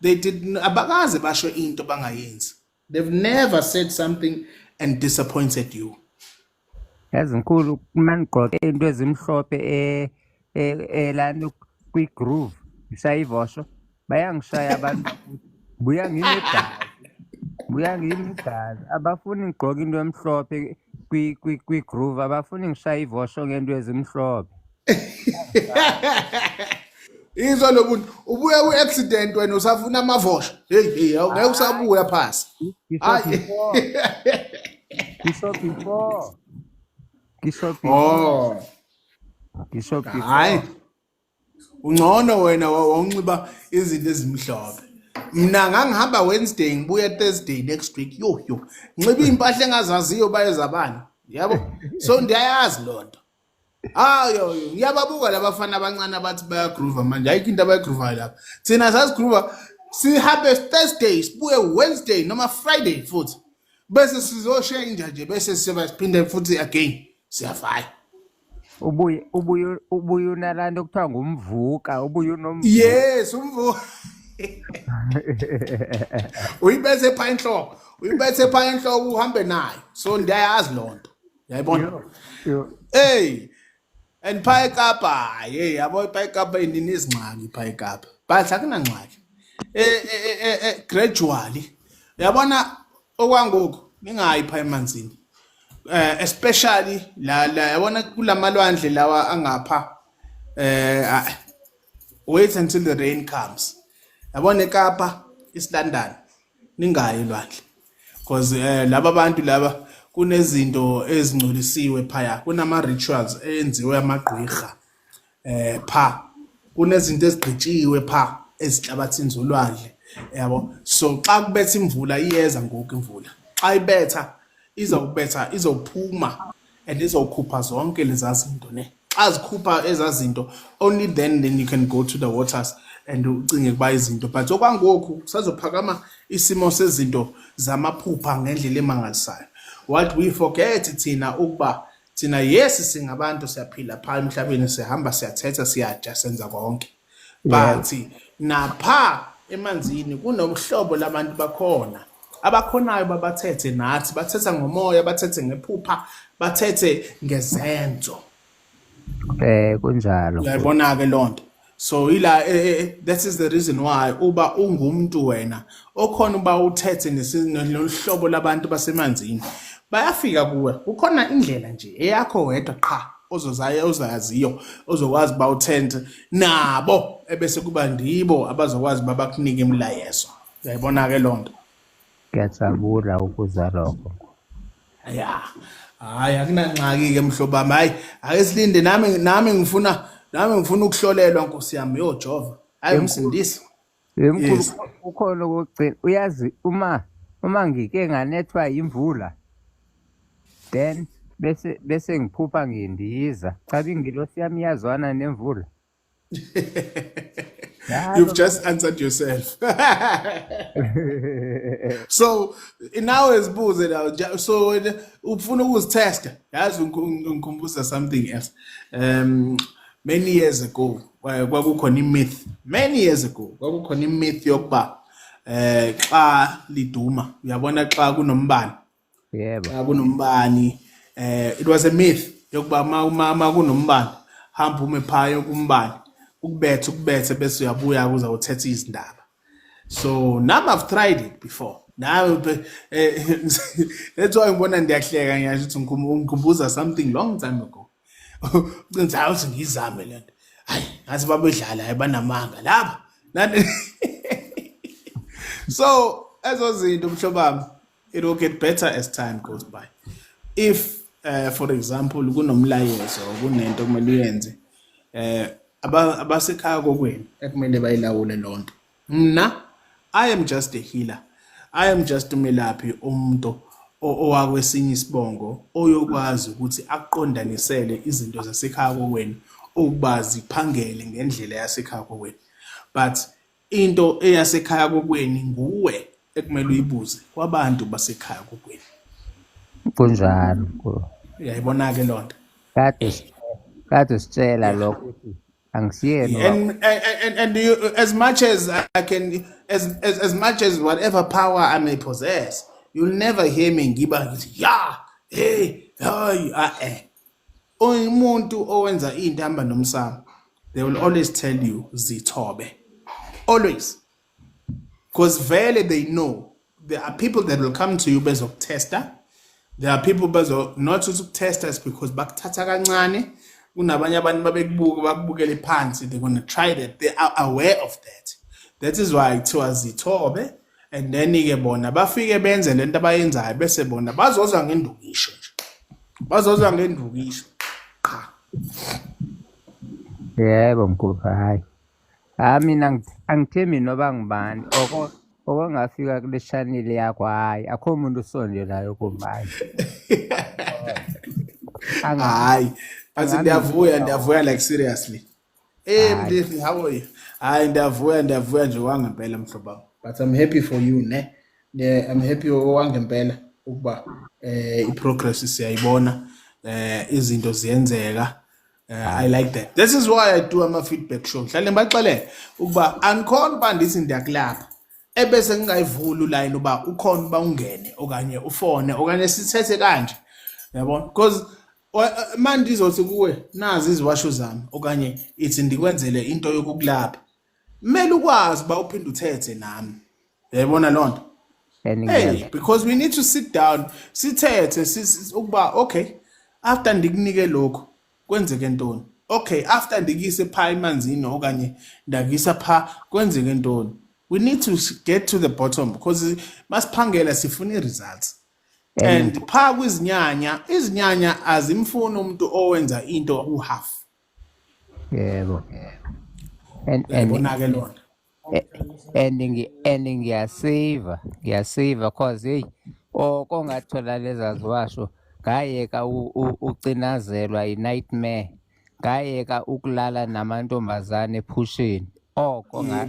They didn't abakaze basho into bangayenzi. They've never said something and disappointed you. Ezinkulu manigqoke into ezimhlophe lana kwi-groove isayivosho bayangishaya abantu buya ngimi igazi abafuni ngigqoke into emhlophe kwi-groove abafuni ngishaya ivosho ngento ezimhlophe. Izwa lo muntu ubuya ku-accident wena usafuna amavosho. Hey awungeke usabuya phasi. Kisho. Hayi. Ungcono wena wawunxiba izinto ezimhlophe. Mina ngangihamba Wednesday ngibuya Thursday next week. Yo. Nxiba impahla engazaziyo bayezabani. Yabo. So ndiyayazi lonto. Yo, ngiyababuka labafana abancane abathi bayagroove manje. Ayikho into abayagroove lapha. Thina sasigroove sihambe Thursday, sibuye Wednesday noma Friday futhi. Bese sizoshintsha nje bese siphinde futhi again. Siyafaya. Ubuye unalanto kuthiwa ngumvuka, ubuye Yes, umvuka. Uyibethe pha enhloko uhambe nayo. So ndiyayazi lonto. Uyayibona? Hey, and pha eKapa, hey, yabo pha eKapa inini izingxaki pha eKapa. But akunangxaki. Gradually. Uyabona okwangoku ningayi pha emanzini. Especially la yabona kulamalwandle lawa angapha wait until the rain comes. Yabona eKapa isilandana ningayi lwandle because laba bantu laba kunezinto ezingcolisiwe phaya kunama rituals enziwe amagqwirha pha kunezinto ezigqitshiwe pha ezihlabathini zolwandle yabo so xa kubetha imvula iyeza ngoku imvula xa ibetha izophuma and izokhupha zonke lezi zinto ne xa zikhupha ezazinto only then you can go to the waters and ucinge kuba izinto but okwangoku sazophakama isimo sezinto zamaphupha ngendlela emangalisayo what we forget thina ukuba thina yes singabantu siyaphila pha emhlabeni sihamba siyathetha siyaja senza konke but napha emanzini kunomhlobo labantu bakhona abakhonayo babathethe nathi bathetha ngomoya bathethe ngephupha bathethe ngezenzo kunjalo uyayibona ke lonto so ila that is the reason why uba ungumuntu wena okhona uba uthethe nesihlobo labantu basemanzini bayafika kuwe ukhona indlela nje eyakho wedwa qha ozayaziyo ozokwazi ba uthente nabo ebese kuba ndibo abazokwazi babakunika imlayezo uyayibona ke lonto ngiyajabula ukuzwa lokho ya hayi akunangxaki ke mhlobo wami hayi ake silinde nami ngifuna ukuhlolelwa Nkosi yami yojova hayi umsindisi emkhulu ukhona ukugcina uyazi uma ngike nganethwa imvula then bese ngiphupha ngindiza cha ingilosi yami yazwana nemvula You've just answered yourself. So now isibuze la so ufuna ukuzitesta yazi ngikhumbuza something else many years ago kwakukhona imyth many years ago kwakukhona imyth yokuba xa liduma uyabona xa kunombani yebo xa kunombani it was a myth yokuba ma kunombani hamba ume phaya kumbani ukubethe bese uyabuya kuza uthetha izindaba so now I've tried it before now that's why ngibona ndiyahleka ngisho ukuthi ngikhumbuza something long time ago ucinza ukuthi ngizame lento hayi ngathi babedlala abanamanga lapha so ezo zinto mhlobo wami it will get better as time goes by if for example kunomlayezo kunento kumele uyenze abasekhaya kokwenu ekumele bayilawule lonto mina I am just a healer I am just umelaphi umuntu owakwesinye isibongo oyokwazi ukuthi aqondanisele izinto zasekhaya kokwenu ukuba ziphangele ngendlela yasekhaya kokwenu but into eyasekhaya kokwenu nguwe ekumele uyibuze kwabantu basekhaya kokwenu kunjalo uyayibona ke lonto kade sitshela lokho ukuthi and you, as much as I can as much as whatever power I may possess you'll never hear me ngiba yeah hey hayi umuntu owenza into hamba nomsamo they will always tell you zithobe always because vele they know there are people that will come to you bezokutesta there are people not to test us because bakuthatha kancane kunabanye abantu bakubukele phansi they're going to try that they are aware of that is why kuthiwa zithobe and then ke bona bafike benze lento abayenzayo bese bona bazozwa ngendukisho cha yebo mkhulu hayi mina angithembi noba ngibani okungafika kule channel yakho hayi akho umuntu usondelayo kumbani hayi athi ndiyavuya like seriously mdefi how are you hayi ndiyavuya nje wangempela mhlobo but I'm happy for you ne I'm happy wangempela ukuba iprogress siyayibona izinto ziyenzeka I like that. This is why I do ama-feedback show. Hlale ngibaxelele ukuba angikhona uba ndithi ndiyakulapha ebese ngingayivula uline uba ukhona uba ungene okanye ufone okanye sithethe kanje. Yabona? Because manje ndizothi kuwe nazi iziwasho zami okanye ithi ndikwenzele into yokukulapha. Kumele ukwazi uba uphinde uthethe nami. Yayibona loo nto? Hey, because we need to sit down, sithethe ukuba okay, after ndikunike lokho kwenzeke ntoni? Okay, after ndikise pha emanzini okanye ndakisa pha kwenzeke ntoni? We need to get to the bottom because masiphangela sifuna i-results. And pha izinyanya azimfuni umuntu owenza into uhalf. Yebo. Yabona-ke lona. And ngiyasave cause hey kongathola lezaziwasho ngayeka ucinazelwa i-nightmare ngayeka ukulala namantombazane ephusheni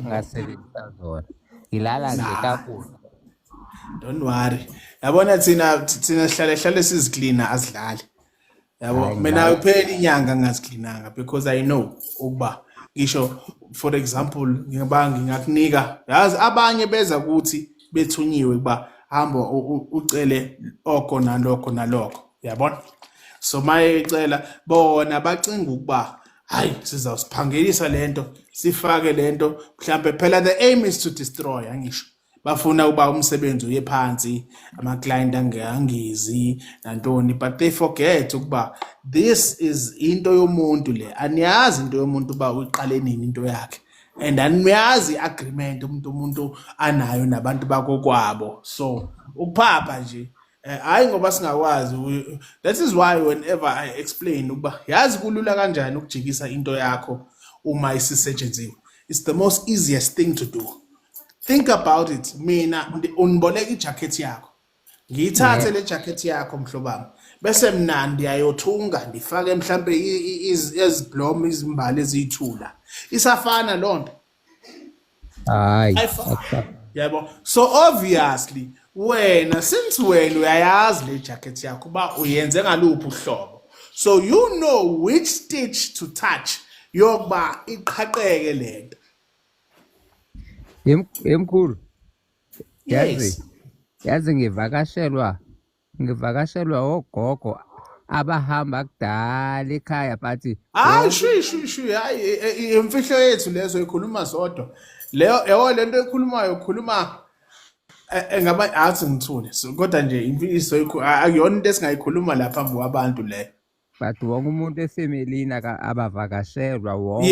ngasebenzisa zona ngilala nje kakhulu. Don't worry. Yabona thina sihlale sizicleana asidlali. Yabo mina uphela inyanga ngazicleananga because I know ukuba ngisho for example ngingakunika yazi abanye beza kuthi bethunyiwe kuba hamba ucele okho nalokho yabona. So mayecela bona bacinga ukuba hayi sizawusiphangelisa lento sifake lento mhlambe phela the aim is to destroy angisho. Bafuna uba umsebenzi uye phansi ama-client angizi nantoni but they forget ukuba this is into yomuntu le aniyazi into yomuntu uba uyiqale nini into yakhe and aniyazi i-agreement umuntu anayo nabantu bakokwabo so ukuphapha nje hayi ngoba singakwazi. That is why whenever I explain ukuba yazi kulula kanjani ukujikisa into yakho uma isisetshenziswe, it's the most easiest thing to do. Think about it. Mina uniboleka ijacket yakho. Ngiyithathe le jacket yakho mhlobami. Bese mina ndiyayothunga ndifake mhlambe iziblomo izimbali ezithula. Isafana lonto. Hayi. Yabo. So obviously since wena uyayazi le jacket yakho ba uyenze ngaluphi uhlobo. So you know which stitch to touch yokuba iqhaqeke lento. Emkhulu. Yes. Yazi ngivakashelwa ogogo abahamba kudala ekhaya bathi shu hayi imfihlo yethu lezo ikhuluma zodwa leyo lento ekhulumayo khuluma engaba athi ngithule kodwa nje imfihlo akuyona into esingayikhuluma lapha phambi kwabantu le. But wonke umuntu efemelini abavakashelwa wonke.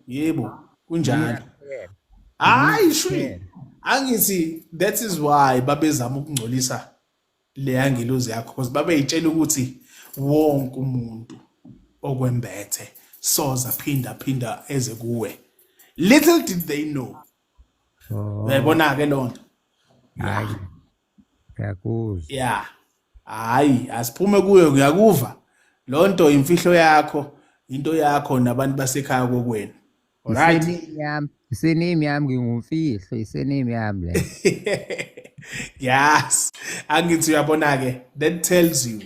Yebo kunjalo. Hayi shwi angithi that is why babezama ukungcolisa le yangilozi yakho because babeyitshela ukuthi wonke umuntu okwembethe soza phinda eze kuwe. Little did they know. Uyayibona ke lonto. Hayi. Ngiyakuzwa. Yeah. Hayi asiphume kuyo ngiyakuva. Lonto imfihlo yakho into yakho nabantu basekhaya kokwenu. Alright. Isenimi yami ngingumfihlo isenimi yami le. Yes. Angithi uyabona ke that tells you.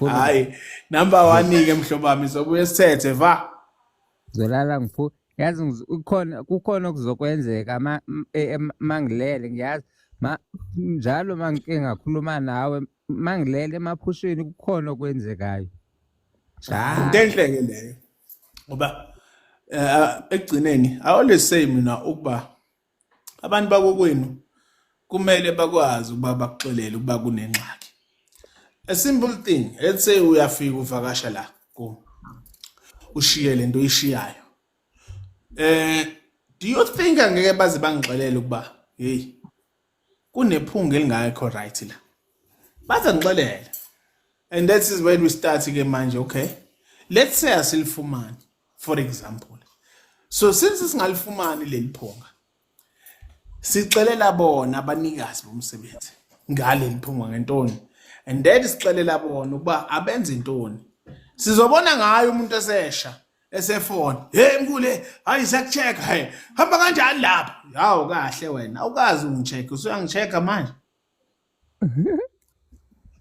Hayi number 1 ke mhlobami sobuye sithethe va. Zolala ngiphu yazi kukhona okuzokwenzeka mangilele ngiyazi njalo mangike ngakhuluma nawe mangilele emaphusheni kukhona okwenzekayo. Into enhle ke leyo. Ngoba ekugcineni I always say mina ukuba abantu bakokwenu kumele bakwazi ukuba bakuxolele ukuba kunengxaki. A simple thing, let's say uyafika uvakasha la ku ushiye lento ishiyayo. Do you think angeke baze bangixolele ukuba hey kunephunga elingakho right la? Baza ngixolele. And that is when we start ke manje okay. Let's say asilifumani for example. So since singalifumani leli phunga sicelela bona abanikazi bomsebenzi ngale liphunga ngentoni and that isixelela bona ukuba abenze intoni. Sizobona ngayo umuntu esesha esefoni hey mkhule hayi siyakuchecka hey hamba kanjani lapha hawo kahle wena awukazi ungichecka usuyangichecka manje.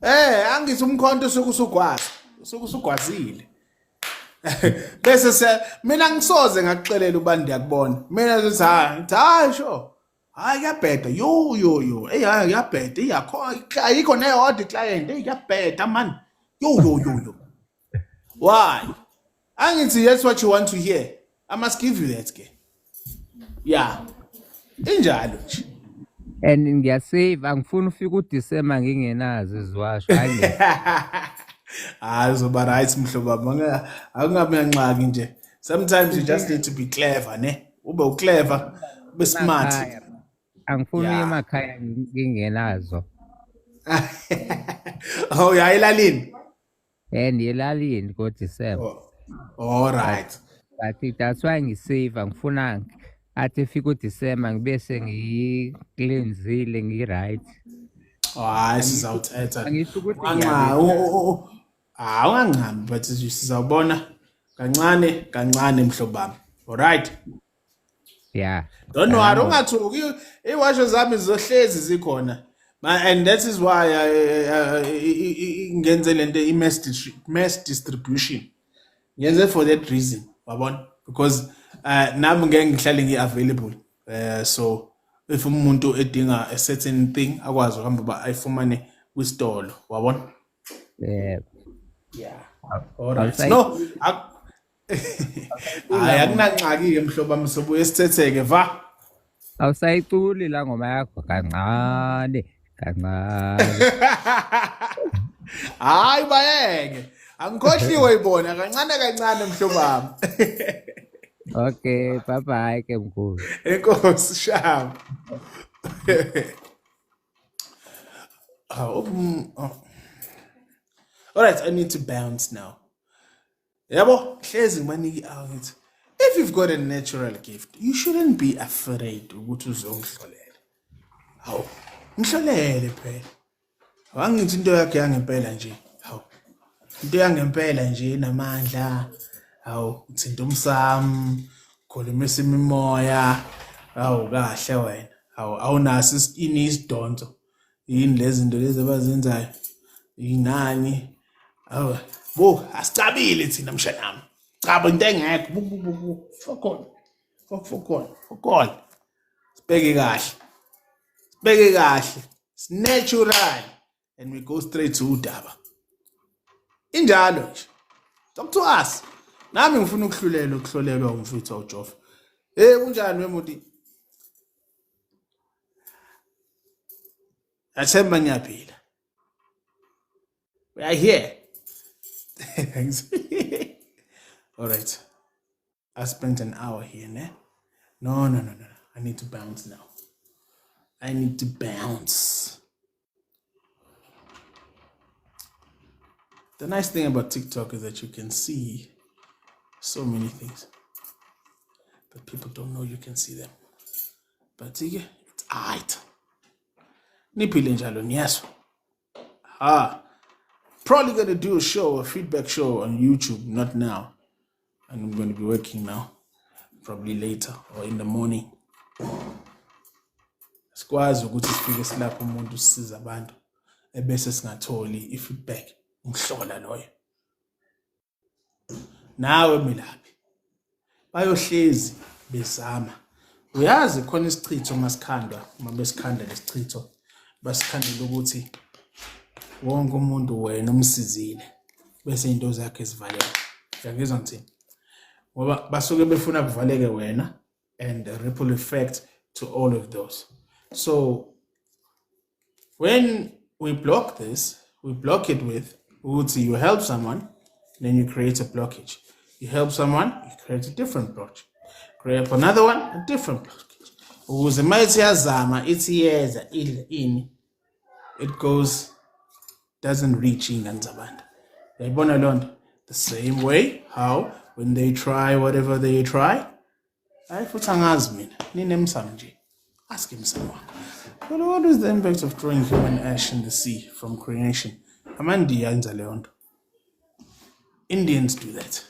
Angithi umkhonto usuke usugwazile. Bese mina ngisoze ngakuxelela uba ndiyakubona. Mina ngithi hayi sho. Hayi kuyabheda yo. Hayi kuyabheda ayikho neyodwa client kuyabheda man. Yo. Why? Angithi that's what you want to hear. I must give you that ke. Yeah. Injalo nje. And ngiyasave angifuni ufika uDecember ngingenazo iziwasho hayi. Zoba right mhlobo akungabe nganxaki nje. Sometimes you just need to be clever ne. Ube clever, ube smart. Angifuni emakhaya ngingenazo. Oh ya elalini. Ndiyelalini ngoDecember. All right. But that's why ngisave angifuna athi fika uDecember ngibe sengicleansile ngi-right. Hayi sizawuthetha. Angisho ukuthi ungangami but sizawubona kancane mhlobami. All right. Yeah. Don't worry, ungathuki. Iwasho zami zizohlezi zikhona. And that is why ngenze lento mass distribution. Ngenze for that reason, wabona? Because nami ngeke ngihlale ngi-available. So if umuntu edinga a certain thing akwazi ukuhamba ba ayifumane kwistolo, wabona? Yeah. All right. No, hayi akunanxaki ke mhlobami sobuye sithetheke va. Awusayiculi la ngoma yakho kancane. Hayi bayeke. Angikhohliwe ibona kancane mhlobami. Okay, bye ke mkhulu. Enkosi shaba. All right, I need to bounce now. Yabo, hlezi maniki out. If you've got a natural gift, you shouldn't be afraid ukuthi uzongihlolela. Hawu, ngihlolele phela. Wangithi into yakhe yangempela nje. Hawu. Into yangempela nje namandla. Hawu, uthinta umsamo, khulumisa imimoya. Hawu kahle wena. Hawu awunaso isidonto. Yini lezi zinto lezi abazenzayo? Yinani? Hawu, asicabile thina mshanami. Caba into engekho. Fokon. Sibheke kahle. It's natural and we go straight to udaba. Injalo nje. Talk to us. Nami ngifuna ukuhlolelwa umfutho uJof. Kunjani wemuti? Asemba ngiyaphila. We are here. Thanks. All right. I spent an hour here, ne? No. I need to bounce now. The nice thing about TikTok is that you can see so many things. But people don't know you can see them. But it's aight. Niphile njalo niyaso. Probably gonna do a feedback show on YouTube, not now. And I'm going to be working now, probably later or in the morning. Sikwazi ukuthi sifike silapho umuntu sisiza abantu ebese singatholi ifeedback ngihlola loyo. Nawe milaphi bayohlezi bezama. Uyazi khona isichitho masikhandwa, uma besikhanda lesichitho basikhandela ukuthi wonke umuntu wena umsizile bese into zakhe zivaleke. Ngiyangizwa ngithini? Ngoba basuke befuna kuvaleke wena and a ripple effect to all of those. So when we block this, we block it with you help someone, then you create a blockage. You help someone, you create a different blockage. Create another one, a different blockage. Ukuze mayithi yazama ithi yeza in, it goes, doesn't reach ingane zabantu. Yayibona lonto? The same way how when they try whatever they try, hayi futhi angazi mina ninemsamo nje. Ask him someone. Well, what is the impact of throwing human ash in the sea from creation? Amandiya yenza leyo nto. Indians do that.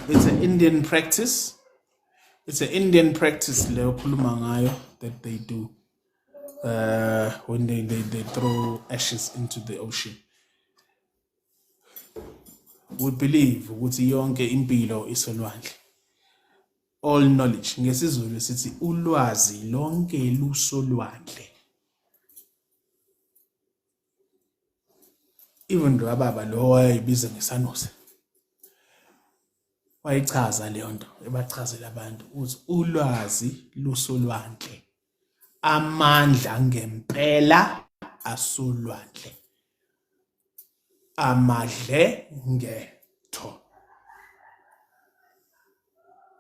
It's an Indian practice. Leyo khuluma ngayo that they do. when they throw ashes into the ocean. We believe ukuthi yonke impilo isolwandle. All knowledge ngesizulu sithi ulwazi lonke lusolwandle. Even though ababa lo wayebiza ngesanose wayichaza leyo nto ebachazela abantu ukuthi ulwazi lusolwandle, amandla ngempela asolwandle, amadle ngetho.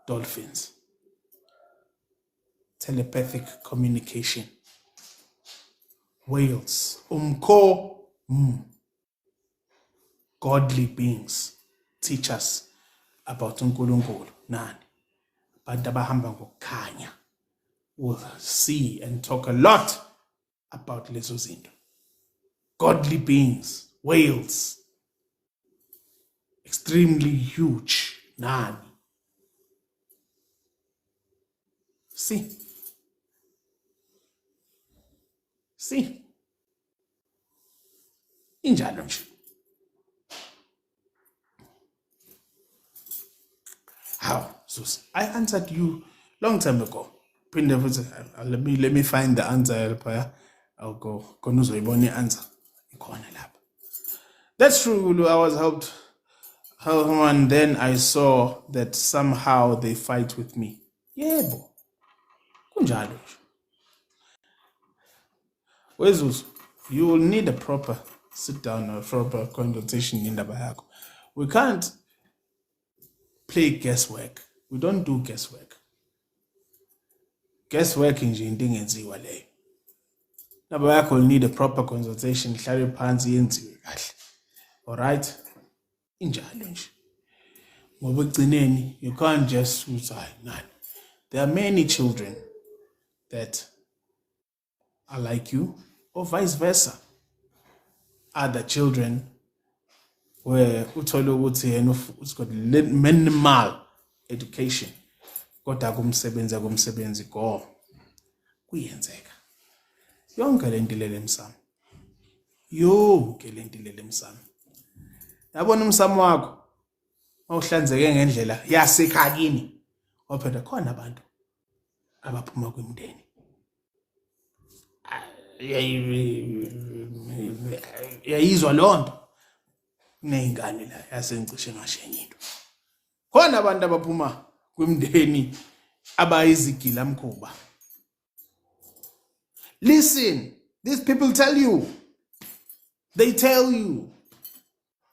Dolphins, telepathic communication, whales, godly beings teach us about uNkulunkulu. Nani? Abantu abahamba ngokukhanya will see and talk a lot about lezo zinto. Godly beings, whales, extremely huge. Nani? See? Injalo nje. How? Sus, I answered you long time ago. Let me find the answer. I'll go. Answer. That's true. I was helped. And then I saw that somehow they fight with me. Yeah, bo. Kunjalo. Wezus, you will need a proper sit down or proper consultation in the bayako. We can't play guesswork. We don't do guesswork. Guesswork nje into engenziwa leyo. Nabayakho will need a proper consultation, hlale phansi yenziwe kahle. All right? Injalo nje. Ngoba egcineni you can't just suicide. There are many children that are like you or vice versa. Other children where uthole ukuthi yena it's got minimal education kodwa kumsebenzi go kuyenzeka yonke lento lele emsamo yabona umsamo wakho awuhlanzeke ngendlela yasekhakini ophela khona abantu abaphuma kwimndeni yayizwa lonto neyingane la yasengicishe ngashenye into. Khona abantu abaphuma kwimndeni abayizigila mkhuba. Listen, these people tell you. They tell you.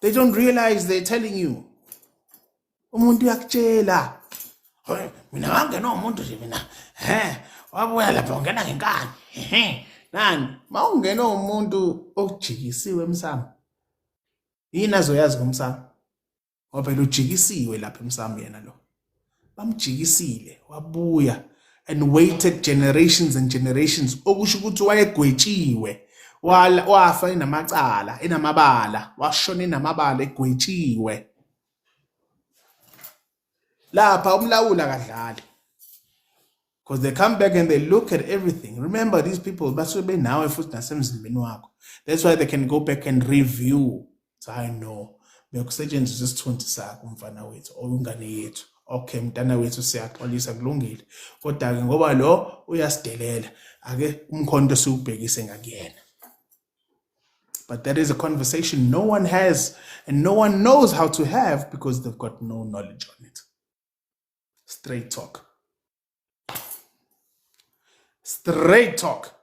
They don't realize they're telling you. Umuntu yakutshela. Mina ngangena umuntu nje mina. Wabuya lapha ungena ngenkani. Nani, mawungena umuntu okujikisiwe emsamo. Yini azoyazi ngomsamo? Ngoba phela ujikisiwe lapha emsamo yena lo. Bamjikisile, wabuya and waited generations and generations okusho ukuthi wayegwetshiwe. Wafa enamacala, enamabala, washona enamabala egwetshiwe. Lapha umlawula kadlali. Because they come back and they look at everything. Remember, these people, that's why now that's why they can go back and review. So I know. Bekusetshenziswa isithunzi sakho umfana wethu oyingane yethu. Okay, mntana wethu siyaxolisa kulungile. Kodwa ke ngoba lo uyasidelela, ake umkhonto siubhekise ngakuyena. But that is a conversation no one has and no one knows how to have because they've got no knowledge on it. Straight talk. Straight talk.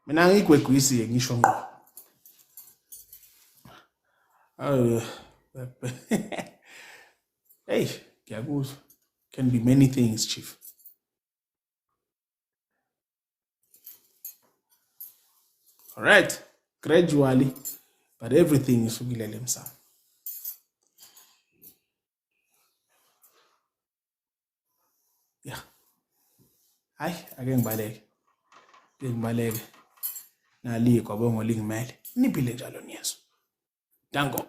Mina ngigwegwisi ngisho ngqo. Hey, ngiyakuzwa. Can be many things, Chief. All right, gradually, but everything is ukilele emsamo. Yeah. Hayi, ake ngibaleke. Nali kwabongo lingimele. Niphile njalo niyeso. Danko.